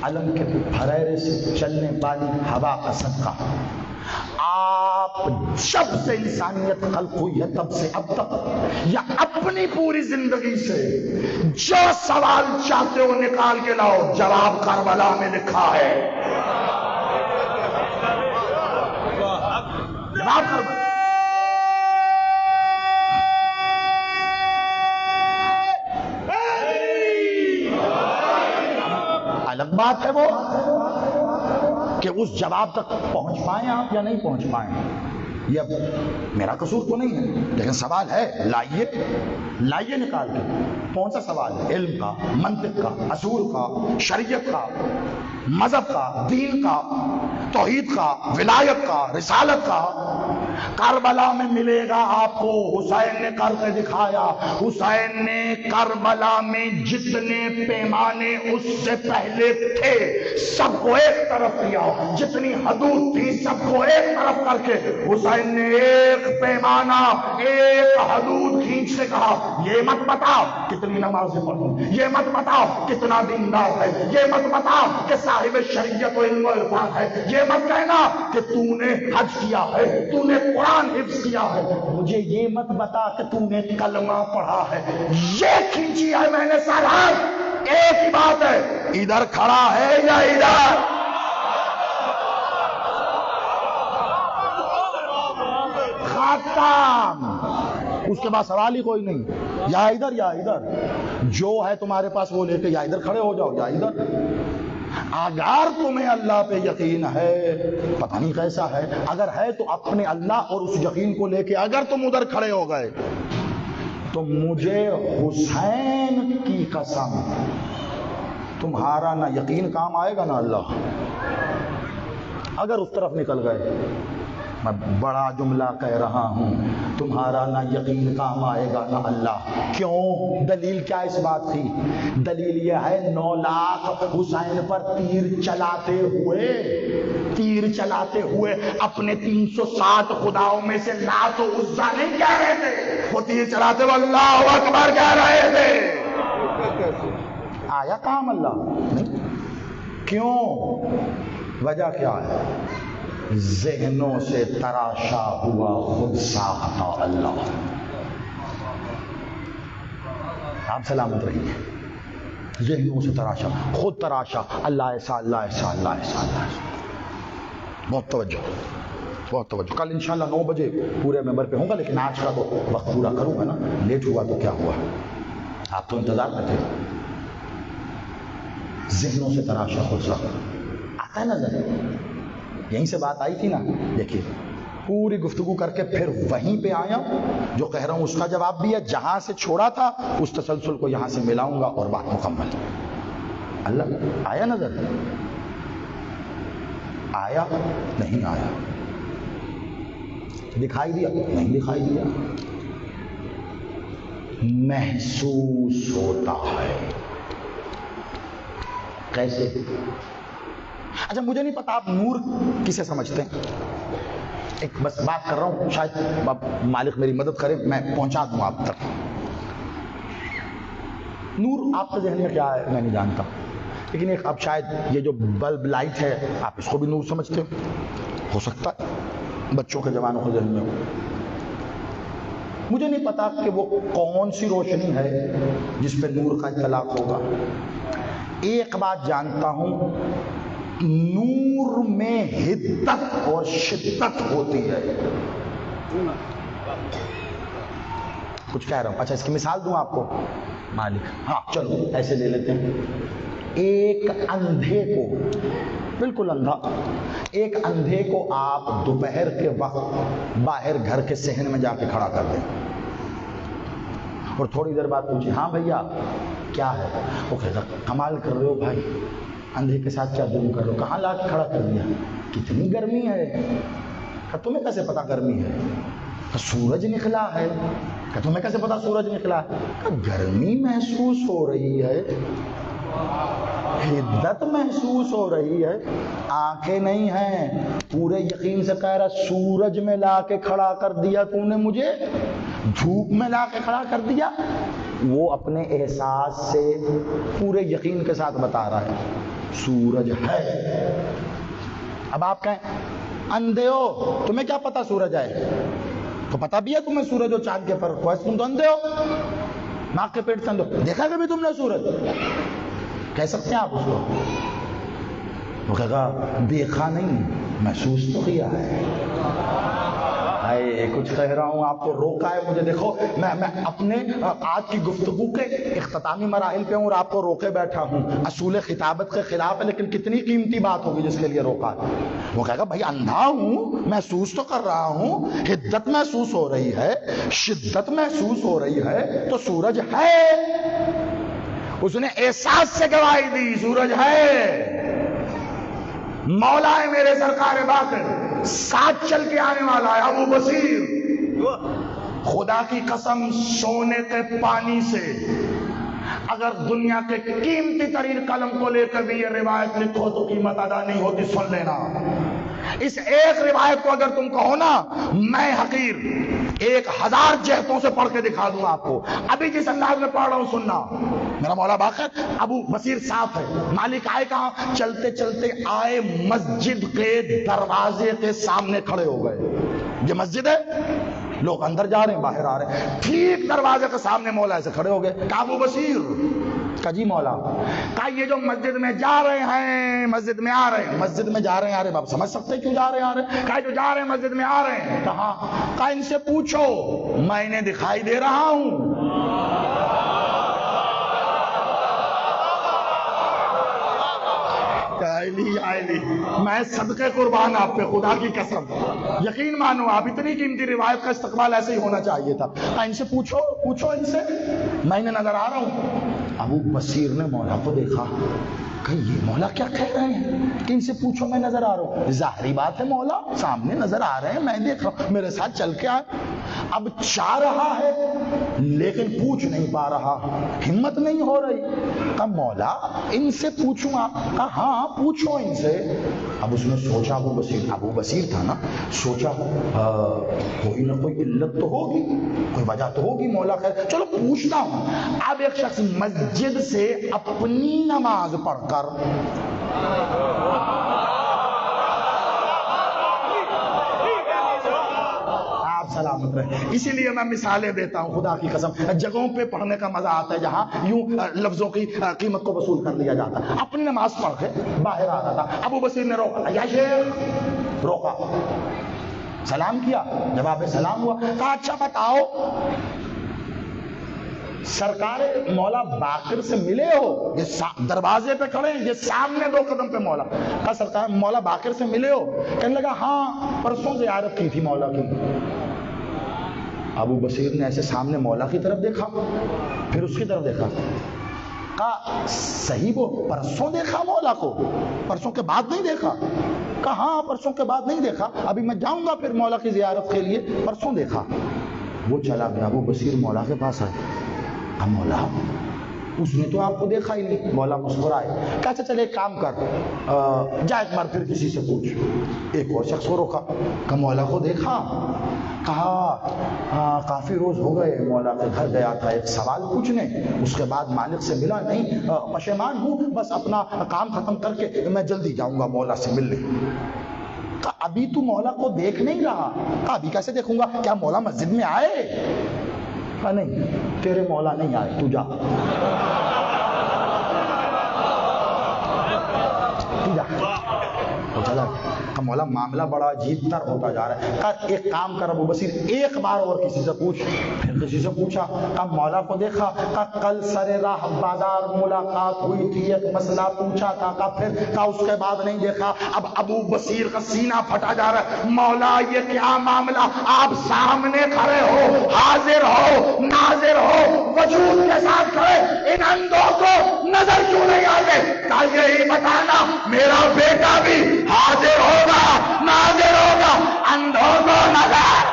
علم کے پھریرے سے چلنے والی ہوا کا صدقہ، آپ جب سے انسانیت خلق ہوئی ہے تب سے اب تک، یا اپنی پوری زندگی سے جو سوال چاہتے ہو نکال کے لاؤ، جواب کربلا میں لکھا ہے، جواب کربلا۔ الگ بات ہے وہ کہ اس جواب تک پہنچ پائیں آپ یا نہیں پہنچ پائیں، یہ اب میرا قصور تو نہیں ہے، لیکن سوال ہے، لائیے نکال کے۔ کون سا سوال ہے؟ علم کا، منطق کا، اصول کا، شریعت کا، مذہب کا، دین کا، توحید کا، ولایت کا، رسالت کا۔ کربلا میں ملے گا آپ کو، حسین نے کر کے دکھایا، حسین نے کربلا میں جتنے پیمانے اس سے پہلے تھے سب کو ایک طرف کیا، جتنی حدود تھی سب کو ایک طرف کر کے حسین نے ایک پیمانہ، ایک حدود کھینچ سے کہا، یہ مت بتاؤ کتنی نمازیں پڑھوں، یہ مت بتاؤ کتنا دیندار ہے، یہ مت بتاؤ کہ صاحب شریعت و علم و عرفان ہے، یہ مت کہنا کہ تو نے حج کیا ہے، تو نے قرآن حفظ کیا ہے، مجھے یہ مت بتا کہ تو نے کلمہ پڑھا ہے۔ یہ کھینچی ہے میں نے سالات، ایک ہی بات ہے، ادھر کھڑا ہے یا ادھر؟ ختم، اس کے بعد سوال ہی کوئی نہیں، یا ادھر یا ادھر، جو ہے تمہارے پاس وہ لے کے یا ادھر کھڑے ہو جاؤ یا ادھر۔ اگر تمہیں اللہ پہ یقین ہے، پتہ نہیں کیسا ہے، اگر ہے تو اپنے اللہ اور اس یقین کو لے کے اگر تم ادھر کھڑے ہو گئے تو مجھے حسین کی قسم تمہارا نہ یقین کام آئے گا نہ اللہ۔ اگر اس طرف نکل گئے، میں بڑا جملہ کہہ رہا ہوں، تمہارا نہ یقین کام آئے گا نہ اللہ۔ کیوں؟ دلیل کیا اس بات کی؟ دلیل یہ ہے 9 لاکھ حسین پر تیر چلاتے ہوئے اپنے 360 خداؤں میں سے لات و عزا نہیں کہہ رہے تھے، وہ تیر چلاتے ہوئے اللہ اکبر کہہ رہے تھے۔ آیا کام اللہ نہیں؟ کیوں؟ وجہ کیا ہے؟ ذہنوں سے تراشا ہوا خود ساختہ اللہ۔ آپ سلامت رہیے۔ ذہنوں سے تراشا، خود تراشا، اللہ ایسا، اللہ ایسا، اللہ ایسا، اللہ ایسا۔ بہت توجہ، بہت توجہ۔ کل انشاءاللہ 9 بجے پورے ممبر پہ ہوں گا، لیکن آج کا تو وقت پورا کروں گا نا، لیٹ ہوا تو کیا ہوا، آپ تو انتظار کرتے ہیں۔ ذہنوں سے تراشا خود ساختہ آتا ہے نظر، یہیں سے بات آئی تھی نا۔ دیکھیے پوری گفتگو کر کے پھر وہیں پہ آیا، جو کہہ رہا ہوں اس کا جواب بھی ہے، جہاں سے چھوڑا تھا اس تسلسل کو یہاں سے ملاؤں گا اور بات مکمل۔ اللہ آیا نظر؟ آیا نہیں آیا؟ دکھائی دیا نہیں دکھائی دیا؟ محسوس ہوتا ہے۔ کیسے؟ اچھا مجھے نہیں پتا آپ نور کسے سمجھتے ہیں، ایک بس بات کر رہا ہوں، شاید مالک میری مدد کرے، میں پہنچا دوں آپ تک۔ نور آپ کے ذہن میں کیا ہے میں نہیں جانتا، لیکن ایک اب شاید یہ جو بلب لائٹ ہے آپ اس کو بھی نور سمجھتے ہو سکتا ہے بچوں کے جوانوں کے ذہن میں ہو۔ مجھے نہیں پتا کہ وہ کون سی روشنی ہے جس پہ نور کا اطلاق ہوگا، ایک بات جانتا ہوں، نور میں حدت اور شدت ہوتی ہے. کچھ کہہ رہا ہوں. اچھا اس کی مثال دوں آپ کو. مالک، ہاں چلو ایسے لے لیتے ہیں. ایک اندھے کو، بالکل اندھا، ایک اندھے کو آپ دوپہر کے وقت باہر گھر کے صحن میں جا کے کھڑا کر دیں اور تھوڑی دیر بعد پوچھیں ہاں بھیا کیا ہے؟ وہ کہے گا کمال کر رہے ہو بھائی، اندھے کے ساتھ کیا ظلم کر رہے ہو، کہاں لا کے کھڑا کر دیا، کتنی گرمی ہے. کہ تمہیں کیسے پتا گرمی ہے؟ کہ سورج نکلا ہے. کہ تمہیں کیسے پتا سورج نکلا ہے؟ کہ گرمی محسوس ہو رہی ہے، حدت محسوس ہو رہی ہے. آنکھیں نہیں ہیں، پورے یقین سے کہہ رہا سورج میں لا کے کھڑا کر دیا تو نے مجھے، دھوپ میں لا کے کھڑا کر دیا. وہ اپنے احساس سے پورے یقین کے ساتھ بتا رہا ہے سورج ہے. اب آپ کہیں اندھے ہو، تمہیں کیا پتا سورج ہے؟ تو پتا بھی ہے تمہیں سورج اور چاند کے فرق کو ہے، تم تو اندھے ہو، ناک کے پیٹ سے اندھے ہو. دیکھا کبھی تم نے سورج؟ کہہ سکتے ہیں آپ اس کو؟ وہ کہے گا دیکھا نہیں، محسوس تو کیا ہے. کچھ کہہ رہا ہوں آپ کو، روکا ہے مجھے. دیکھو میں اپنے آج کی گفتگو کے اختتامی مراحل پہ ہوں اور آپ کو روکے بیٹھا ہوں. اصول خطابت کے خلاف ہے لیکن کتنی قیمتی بات ہوگی جس کے لیے روکا ہے. وہ کہے گا بھائی اندھا ہوں، محسوس تو کر رہا ہوں، حدت محسوس ہو رہی ہے، شدت محسوس ہو رہی ہے، تو سورج ہے. اس نے احساس سے گواہی دی سورج ہے. مولا ہے میرے سرکار باقر، ساتھ چل کے آنے والا ہے ابو بصیر. خدا کی قسم سونے کے پانی سے اگر دنیا کے قیمتی ترین قلم کو لے کر بھی یہ روایت لکھو تو قیمت ادا نہیں ہوتی. سن لینا، اس ایک روایت کو اگر تم کہو نا میں حقیر 1000 جہتوں سے پڑھ کے دکھا دوں آپ کو. ابھی جس انداز میں پڑھ رہا ہوں سننا. میرا مولا باقر ابو بصیر صاف ہے. مالک آئے کہاں؟ چلتے چلتے آئے مسجد کے دروازے کے سامنے کھڑے ہو گئے. یہ مسجد ہے، لوگ اندر جا رہے ہیں باہر آ رہے ہیں، ٹھیک دروازے کے سامنے مولا ایسے کھڑے ہو گئے. کہا ابو بصیر. کہا جی مولا. کہا یہ جو مسجد میں جا رہے ہیں، مسجد میں آ رہے ہیں، مسجد میں جا رہے ہیں آ رہے ہیں، آپ سمجھ سکتے ہیں کیوں جا رہے ہیں آ رہے ہیں؟ کہا جو جا رہے ہیں مسجد میں آ رہے ہیں. کہا کہا ان سے پوچھو میں انہیں دکھائی دے رہا ہوں. میں صدقے قربان آپ پہ، خدا کی قسم یقین مانو آپ، اتنی قیمتی روایت کا استقبال ایسے ہی ہونا چاہیے تھا. ان سے پوچھو ان سے میں انہیں نظر آ رہا ہوں. ابو بصیر نے مولا کو دیکھا کہ یہ مولا کیا کہہ رہے ہیں کہ ان سے پوچھو میں نظر آ رہا ہوں. ظاہری بات ہے مولا سامنے نظر آ رہے ہیں، میں دیکھ رہا ہوں، میرے ساتھ چل کے آئے. اب چاہ رہا ہے لیکن پوچھ نہیں پا رہا، ہمت نہیں ہو رہی. کہا مولا ان سے پوچھوں آپ؟ کہا ہاں پوچھو ان سے. اب اس نے سوچا، ابو بصیر تھا نا، سوچا کوئی نہ کوئی علت تو ہوگی، کوئی وجہ تو ہوگی. مولا خیر چلو پوچھتا ہوں. اب ایک شخص مسجد سے اپنی نماز پڑھ کر سلامت رہے. اسی لیے میں مثالیں دیتا ہوں، خدا کی قسم جگہوں پہ پڑھنے کا مزہ آتا ہے جہاں یوں لفظوں کی قیمت کو وصول کر لیا جاتا ہے. اپنی نماز پڑھ کے باہر آ رہا تھا. ابو بصیر نے روکا، یا شیخ. روکا، سلام کیا، جواب سلام ہوا. کہا اچھا بتاؤ سرکار مولا باقر سے ملے ہو؟ یہ دروازے پہ کھڑے ہیں، یہ سامنے 2 قدم پہ مولا. کہا سرکار مولا باقر سے ملے ہو؟ کہنے لگا ہاں پرسوں زیارت کی تھی مولا کی. ابو بصیر نے ایسے سامنے مولا کی طرف دیکھا، پھر اس کی طرف دیکھا. کہا صحیح وہ پرسوں دیکھا مولا کو، پرسوں کے بعد نہیں دیکھا؟ کہا ہاں پرسوں کے بعد نہیں دیکھا، ابھی میں جاؤں گا پھر مولا کی زیارت کے لیے، پرسوں دیکھا. وہ چلا گیا. ابو بصیر مولا کے پاس آئے. مولا اس نے تو آپ کو دیکھا ہی نہیں. مولا مسکرائے. کہا اچھا چلے ایک کام کر، جا ایک بار پھر کسی سے پوچھ. ایک اور شخص کو روکا. کہا مولا کو دیکھا؟ کہا کافی روز ہو گئے مولا کے گھر گیا تھا ایک سوال پوچھنے، اس کے بعد مالک سے ملا نہیں، پشیمان ہوں، بس اپنا کام ختم کر کے میں جلدی جاؤں گا مولا سے ملنے. کہا ابھی تو مولا کو دیکھ نہیں رہا؟ کہا ابھی کیسے دیکھوں گا، کیا مولا مسجد میں آئے؟ کہا نہیں تیرے مولا نہیں آئے، تو جا. وہ چلا گیا۔ مولا معاملہ بڑا عجیب تر ہوتا جا رہا ہے۔ کہا ایک کام کر ابو بصیر، ایک بار اور کسی سے پوچھ۔ پھر کسی سے پوچھا، کہا مولا کو دیکھا؟ کہا کل سر راہ بازار ملاقات ہوئی تھی، ایک مسئلہ پوچھا تھا۔ کہا پھر؟ کہا اس کے بعد نہیں دیکھا۔ اب ابو بصیر کا سینہ پھٹا جا رہا ہے، مولا یہ کیا معاملہ؟ آپ سامنے کھڑے ہو، حاضر ہو، ناظر ہو، وجود کے ساتھ کھڑے، ان اندھوں کو نظر کیوں نہیں آتے؟ کہا یہی بتانا میرا بیٹا بھی حاضر ہوگا، ناظر ہوگا، اندھوں کو نظر۔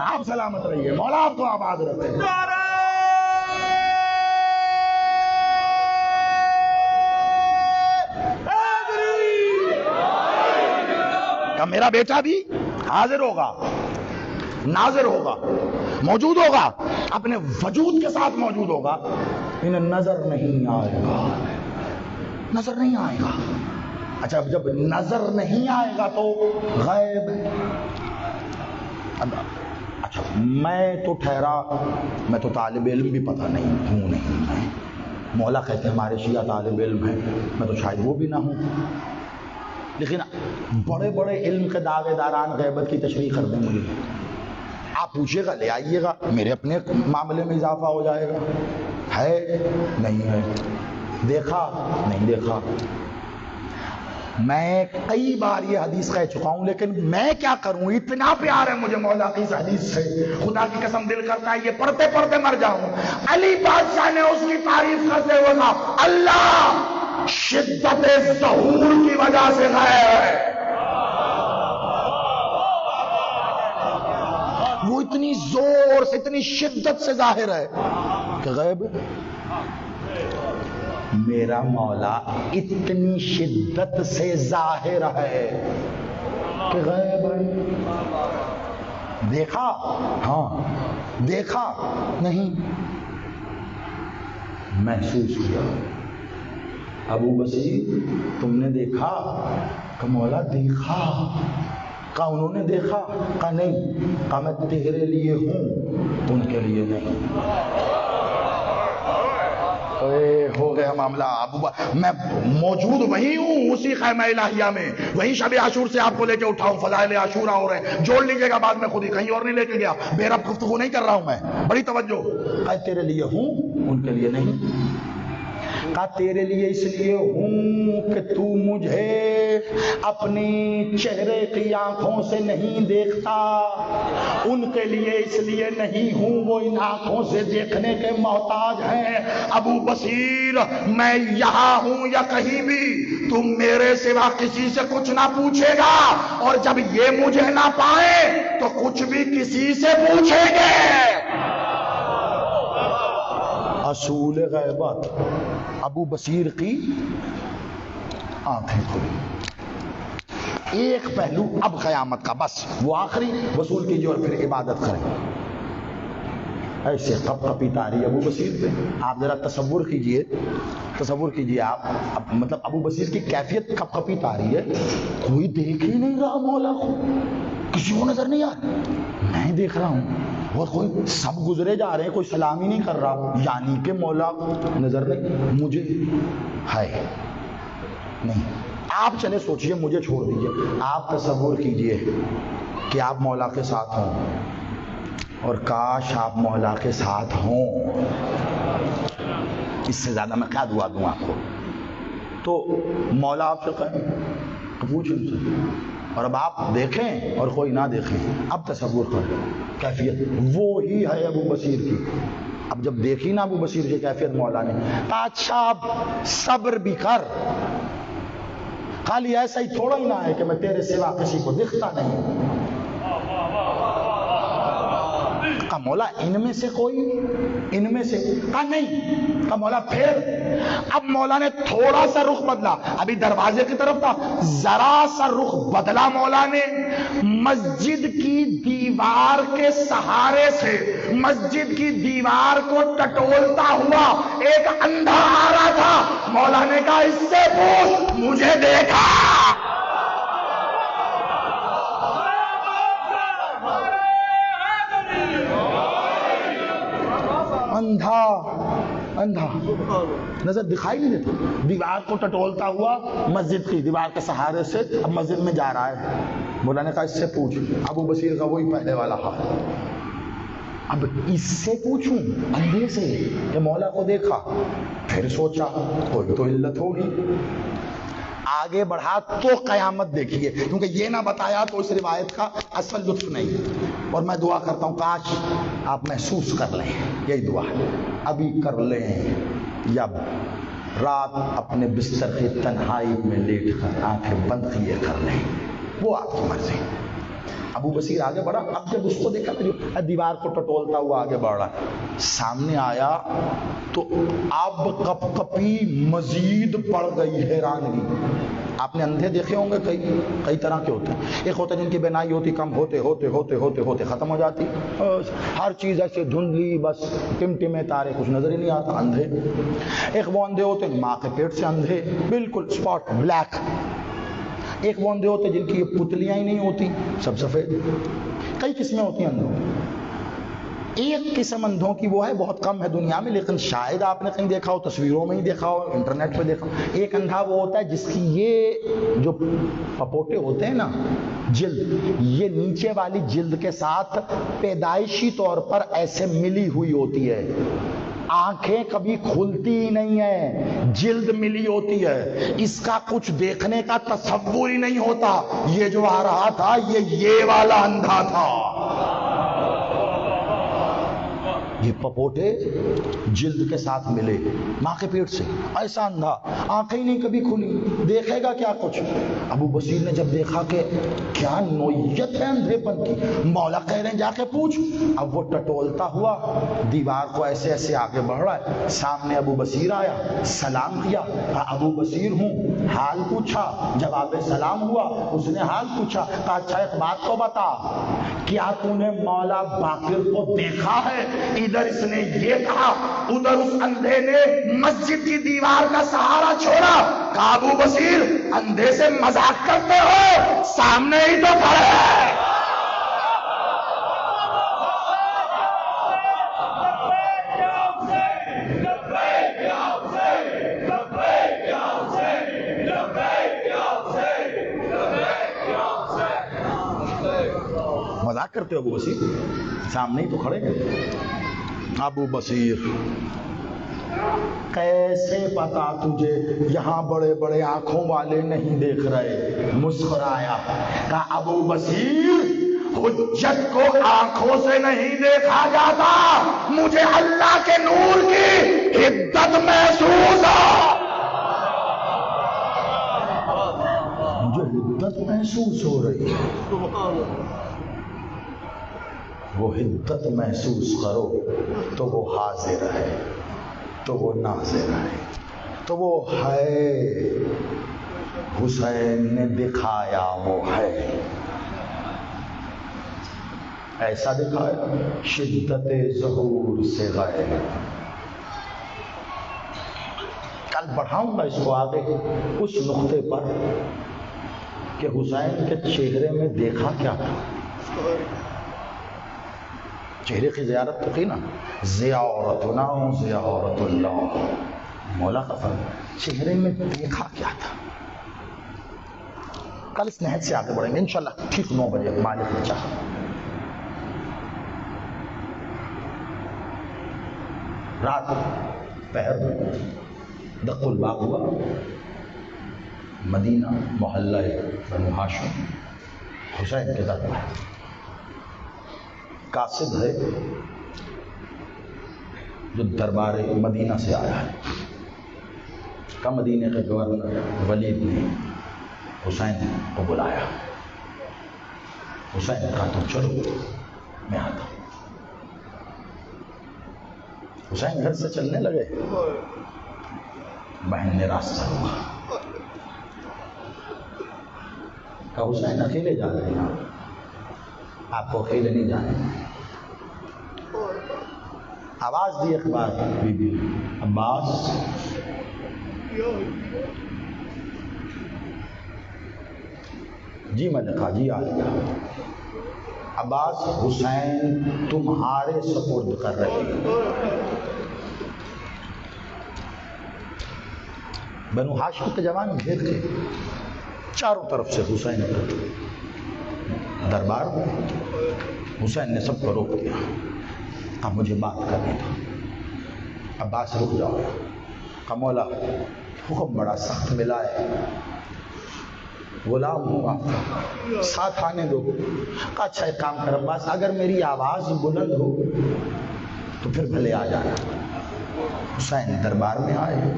آپ سلامت رہیے، مولا آپ کو آباد رکھے۔ کہ میرا بیٹا بھی حاضر ہوگا، ناظر ہوگا، موجود ہوگا، اپنے وجود کے ساتھ موجود ہوگا، انہیں نظر نہیں آئے گا، نظر نہیں آئے گا۔ اچھا اب جب نظر نہیں آئے گا تو غیب ہے۔ اچھا میں تو ٹھہرا، میں تو طالب علم بھی پتہ نہیں ہوں، نہیں میں، مولا کہتے ہیں ہمارے شیعہ طالب علم ہیں، میں تو شاید وہ بھی نہ ہوں، لیکن بڑے بڑے علم کے دعوے داران غیبت کی تشریح کر دیں مجھے، آپ پوچھئے گا، لے آئیے گا، میرے اپنے معاملے میں اضافہ ہو جائے گا۔ ہے نہیں ہے، دیکھا نہیں دیکھا۔ میں کئی بار یہ حدیث کہہ چکا ہوں، لیکن میں کیا کروں، اتنا پیار ہے مجھے مولا کی اس حدیث سے، خدا کی قسم دل کرتا ہے یہ پڑھتے پڑھتے مر جاؤں۔ علی بادشاہ نے اس کی تعریف کرتے ہوئے کہا، اللہ شدت ظہور کی وجہ سے غیب ہے، وہ اتنی زور سے، اتنی شدت سے ظاہر ہے کہ غیب ہے۔ میرا مولا اتنی شدت سے ظاہر ہے کہ غیب ہے۔ دیکھا؟ ہاں دیکھا نہیں، محسوس کیا۔ ابو بصیر تم نے دیکھا؟ کہ مولا دیکھا۔ کہا انہوں نے دیکھا؟ کہا نہیں۔ کہا میں تیرے لیے ہوں، ان کے لیے نہیں۔ ہو گیا معاملہ۔ میں موجود وہی ہوں، اسی خیمہ الہیہ میں، وہی شب عاشور سے آپ کو لے کے اٹھاؤں، فضائل عاشورہ ہو رہے ہیں، جوڑ لیجئے گا بعد میں خود ہی، کہیں اور نہیں لے کے گیا، بے رب گفتگو نہیں کر رہا ہوں میں، بڑی توجہ۔ کہا تیرے لیے ہوں، ان کے لیے نہیں۔ کہا تیرے لیے اس لیے ہوں کہ تو مجھے اپنی چہرے کی آنکھوں سے نہیں دیکھتا، ان کے لیے اس لیے نہیں ہوں، وہ ان آنکھوں سے دیکھنے کے محتاج ہیں۔ ابو بصیر میں یہاں ہوں یا کہیں بھی، تم میرے سوا کسی سے کچھ نہ پوچھے گا، اور جب یہ مجھے نہ پائے تو کچھ بھی کسی سے پوچھیں گے۔ اصول غیبت، ابو بصیر کی آنکھیں کھلی۔ ایک پہلو اب قیامت کا، بس وہ آخری وصول کیجیے اور پھر عبادت کریں۔ ایسے کپ کپی تاری ابو بصیر پہ، آپ ذرا تصور کیجئے آپ مطلب ابو بصیر کی کیفیت کپ کپی تاری ہے، کوئی دیکھ ہی نہیں رہا مولا کو، کسی کو نظر نہیں آ رہا، میں دیکھ رہا ہوں، اور کوئی سب گزرے جا رہے ہیں، کوئی سلام ہی نہیں کر رہا، یعنی کہ مولا نظر نہیں مجھے ہے نہیں۔ آپ چلے سوچئے، مجھے چھوڑ دیجئے، آپ تصور کیجئے کہ آپ مولا کے ساتھ ہوں، اور کاش آپ مولا کے ساتھ ہوں، اس سے زیادہ میں کیا دعا دوں آپ کو؟ تو مولا آپ سے کہیں تو پوچھیں ان سے، اور اب آپ دیکھیں اور کوئی نہ دیکھیں، اب تصور کریں کیفیت وہی ہے ابو بصیر کی۔ اب جب دیکھی نا ابو بصیر کی کیفیت مولا نے کہا اچھا اب صبر بھی کر، خالی ایسا ہی تھوڑا ہی نہ ہے کہ میں تیرے سوا کسی کو دکھتا نہیں۔ کہا مولا ان میں سے کوئی، ان میں سے؟ کہا نہیں۔ کہا مولا پھر؟ اب مولا نے تھوڑا سا رخ بدلا، ابھی دروازے کی طرف تھا، ذرا سا رخ بدلا مولا نے، مسجد کی دیوار کے سہارے سے مسجد کی دیوار کو ٹٹولتا ہوا ایک اندھا آ رہا تھا۔ مولا نے کہا اس سے پوچھ مجھے دیکھا؟ اندھا، نظر دکھائی نہیں دیتا، دیوار کو ٹٹولتا ہوا مسجد کی دیوار کے سہارے سے اب مسجد میں جا رہا ہے. مولا نے کہا اس سے پوچھ. ابو بصیر کا وہی پہلے والا حال. اب اس سے پوچھوں اندھے سے کہ مولا کو دیکھا؟ پھر سوچا کوئی تو علت ہوگی. آگے بڑھا تو قیامت دیکھیے، کیونکہ یہ نہ بتایا تو اس روایت کا اصل لطف نہیں. اور میں دعا کرتا ہوں کاش آپ محسوس کر لیں، یہی دعا ہے، ابھی کر لیں یا رات اپنے بستر کی تنہائی میں لیٹ کر آنکھیں بند کیے کر لیں، وہ آپ کی مرضی. ابو بصیر آگے بڑھا. اب جب اس کو دیکھا جو دیوار کو ٹٹولتا ہوا آگے بڑھ رہا ہے، سامنے آیا تو اب کپ کپی مزید بڑھ گئی، حیرانگی. آپ نے اندھے دیکھے ہوں گے، کئی طرح کے ہوتے ہیں. ایک ہوتا ہے جن کی بینائی ہوتی کم ہوتے ہوتے ہوتے ہوتے ہوتے ختم ہو جاتی، ہر چیز ایسے دھندلی، بس ٹمٹمے تارے، کچھ نظر ہی نہیں آتا، اندھے. ایک وہ اندھے ہوتے ہیں ماں کے پیٹ سے اندھے، بالکل اسپاٹ بلیک. ایک وہ اندھے ہوتے جن کی یہ پتلیاں ہی نہیں ہوتی، سب سفید. کئی قسمیں ہوتی ہیں اندھوں. ایک قسم اندھوں کی وہ ہے، بہت کم ہے دنیا میں، لیکن شاید آپ نے کہیں دیکھا ہو، تصویروں میں ہی دیکھا ہو، انٹرنیٹ پہ دیکھا ہو. ایک اندھا وہ ہوتا ہے جس کی یہ جو پپوٹے ہوتے ہیں نا، جلد، یہ نیچے والی جلد کے ساتھ پیدائشی طور پر ایسے ملی ہوئی ہوتی ہے. آنکھیں کبھی کھلتی ہی نہیں ہے، جلد ملی ہوتی ہے. اس کا کچھ دیکھنے کا تصور ہی نہیں ہوتا. یہ جو آ رہا تھا یہ والا اندھا تھا. یہ پپوٹے جلد کے ساتھ ملے ماں کے پیٹ سے، ایسا اندھا، آنکھیں ہی نہیں کبھی کھلی، دیکھے گا کیا کچھ. ابو بصیر نے جب دیکھا کہ کیا نوعیت ہے اندھے پن کی، مولا کہہ رہے ہیں جا کے پوچھ. اب وہ ٹٹولتا ہوا دیوار کو ایسے ایسے آگے بڑھ رہا ہے. سامنے ابو بصیر آیا، سلام کیا، کہا ابو بصیر ہوں، حال پوچھا. جواب سلام ہوا. اس نے حال پوچھا، کہا اچھا ایک بات تو بتا، کیا تو نے مولا باقر کو دیکھا ہے؟ ادھر اس نے یہ کہا، ادھر اس اندھے نے مسجد کی دیوار کا سہارا چھوڑا. کہا ابو بصیر اندھے سے مذاق کرتے ہو، سامنے ہی تو کھڑے ہیں. مذاق کرتے ہو ابو بصیر، سامنے ہی تو کھڑے ہیں. ابو بصیر کیسے پتا تجھے یہاں بڑے بڑے آنکھوں والے نہیں دیکھ رہے؟ مسکرایا. کہا ابو بصیر حجت کو آنکھوں سے نہیں دیکھا جاتا، مجھے اللہ کے نور کی حدت محسوس ہو. مجھے حدت محسوس ہو رہی ہے. وہ حدت محسوس کرو تو وہ حاضر ہے، تو وہ ناظر ہے، تو وہ ہے. حسین نے دکھایا وہ ہے، ایسا دکھایا شدت ظہور سے غیر. کل بڑھاؤں گا اس کو آگے اس نقطے پر کہ حسین کے چہرے میں دیکھا کیا تھا. چہرے کی زیارت تو کی نا، زیارتنا زیارت اللہ، مولا کا فرمان. چہرے میں دیکھا کیا تھا؟ کل اس نہج سے آگے بڑھیں گے انشاءاللہ ٹھیک 9 بجے مالک نے چاہا. رات پہر میں دق الباب ہوا، مدینہ محلہ بنو ہاشم حسین کے در پر. قاصد ہے جو دربار مدینہ سے آیا ہے. کا مدینہ کے گورنر ولید نے حسین کو بلایا. حسین کہا تم چلو میں آتا ہوں. حسین گھر سے چلنے لگے، بہن نے راستہ روکا. کہا حسین اکیلے جا رہے ہیں، آپ کو اکیلے نہیں جانے. آواز دی ایک بار بی بی عباس، جی میں نے کہا جی آ گیا. عباس حسین تمہارے سپرد کر رہے ہیں. بنو ہاشم کے جوان گھیر کے چاروں طرف سے حسین کو دربار میں حسین نے سب کو روک دیا. اب مجھے بات کرنی تھی. عباس رک جاؤ. کہا مولا حکم بڑا سخت ملا ہے, غلام ہوں آپ کا, ساتھ آنے دو. کہا اچھا ایک کام کر عباس, اگر میری آواز بلند ہو تو پھر بھلے آ جانا. حسین دربار میں آئے,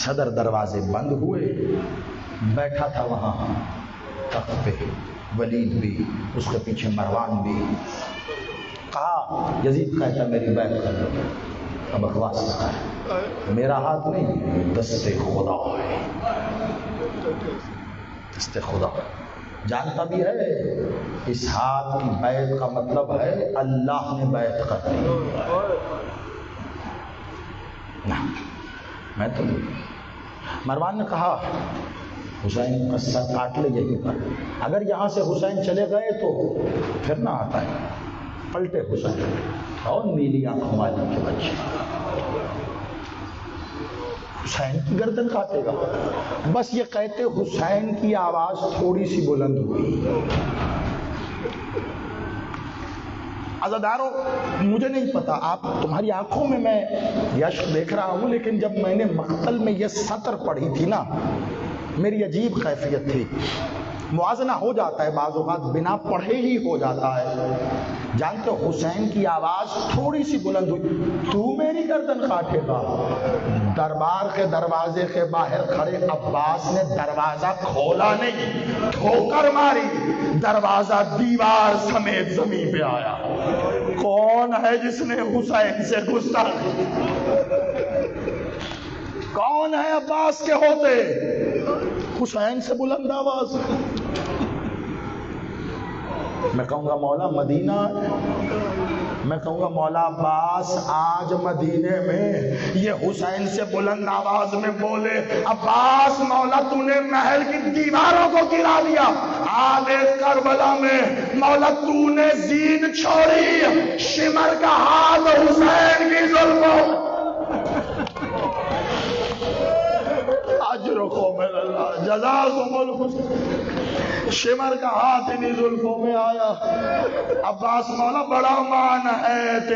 صدر دروازے بند ہوئے, بیٹھا تھا وہاں تخت پہ ولید بھی, اس کے پیچھے مروان بھی. کہا یزید کہتا میری بیعت کر لو. اب بکواس کرتا ہے, میرا ہاتھ نہیں, دست خدا ہے, دست خدا. جانتا بھی ہے اس ہاتھ کی بیعت کا مطلب ہے اللہ نے بیعت کر دی. میں تو نہیں. مروان نے کہا حسین کا سر کاٹ لے یہیں پر, اگر یہاں سے حسین چلے گئے تو پھر نہ آتا ہے. پلٹے حسین اور نیلی آنکھوں والے کے بچے, حسین کی گردن کاٹے گا. بس یہ کہتے حسین کی آواز تھوڑی سی بلند ہوئی. عزادارو مجھے نہیں پتا, آپ تمہاری آنکھوں میں یش دیکھ رہا ہوں, لیکن جب میں نے مقتل میں یہ سطر پڑھی تھی نا, میری عجیب کیفیت تھی. موازنہ ہو جاتا ہے بعض اوقات, بنا پڑھے ہی ہو جاتا ہے. جانتے ہو حسین کی آواز تھوڑی سی بلند ہوئی. تو میری گردن کاٹے گا. دربار کے دروازے کے باہر کھڑے عباس نے دروازہ کھولا نہیں, ٹھوکر ماری, دروازہ دیوار سمیت زمین پہ آیا. کون ہے جس نے حسین سے گستاخی؟ کون ہے عباس کے ہوتے؟ حسین سے بلند آواز. میں کہوں گا مولا مدینہ, میں کہوں گا مولا عباس آج مدینے میں یہ حسین سے بلند آواز میں بولے, عباس مولا تو نے محل کی دیواروں کو گرا دیا, آل کربلا میں مولا تو نے زین چھوڑی, شمر کا ہاتھ حسین کی زلفوں, اجرکم من اللہ جزاکم الحسن, شمر کا ہاتھ انہی زلفوں میں آیا. عباس مولا بڑا مان ہے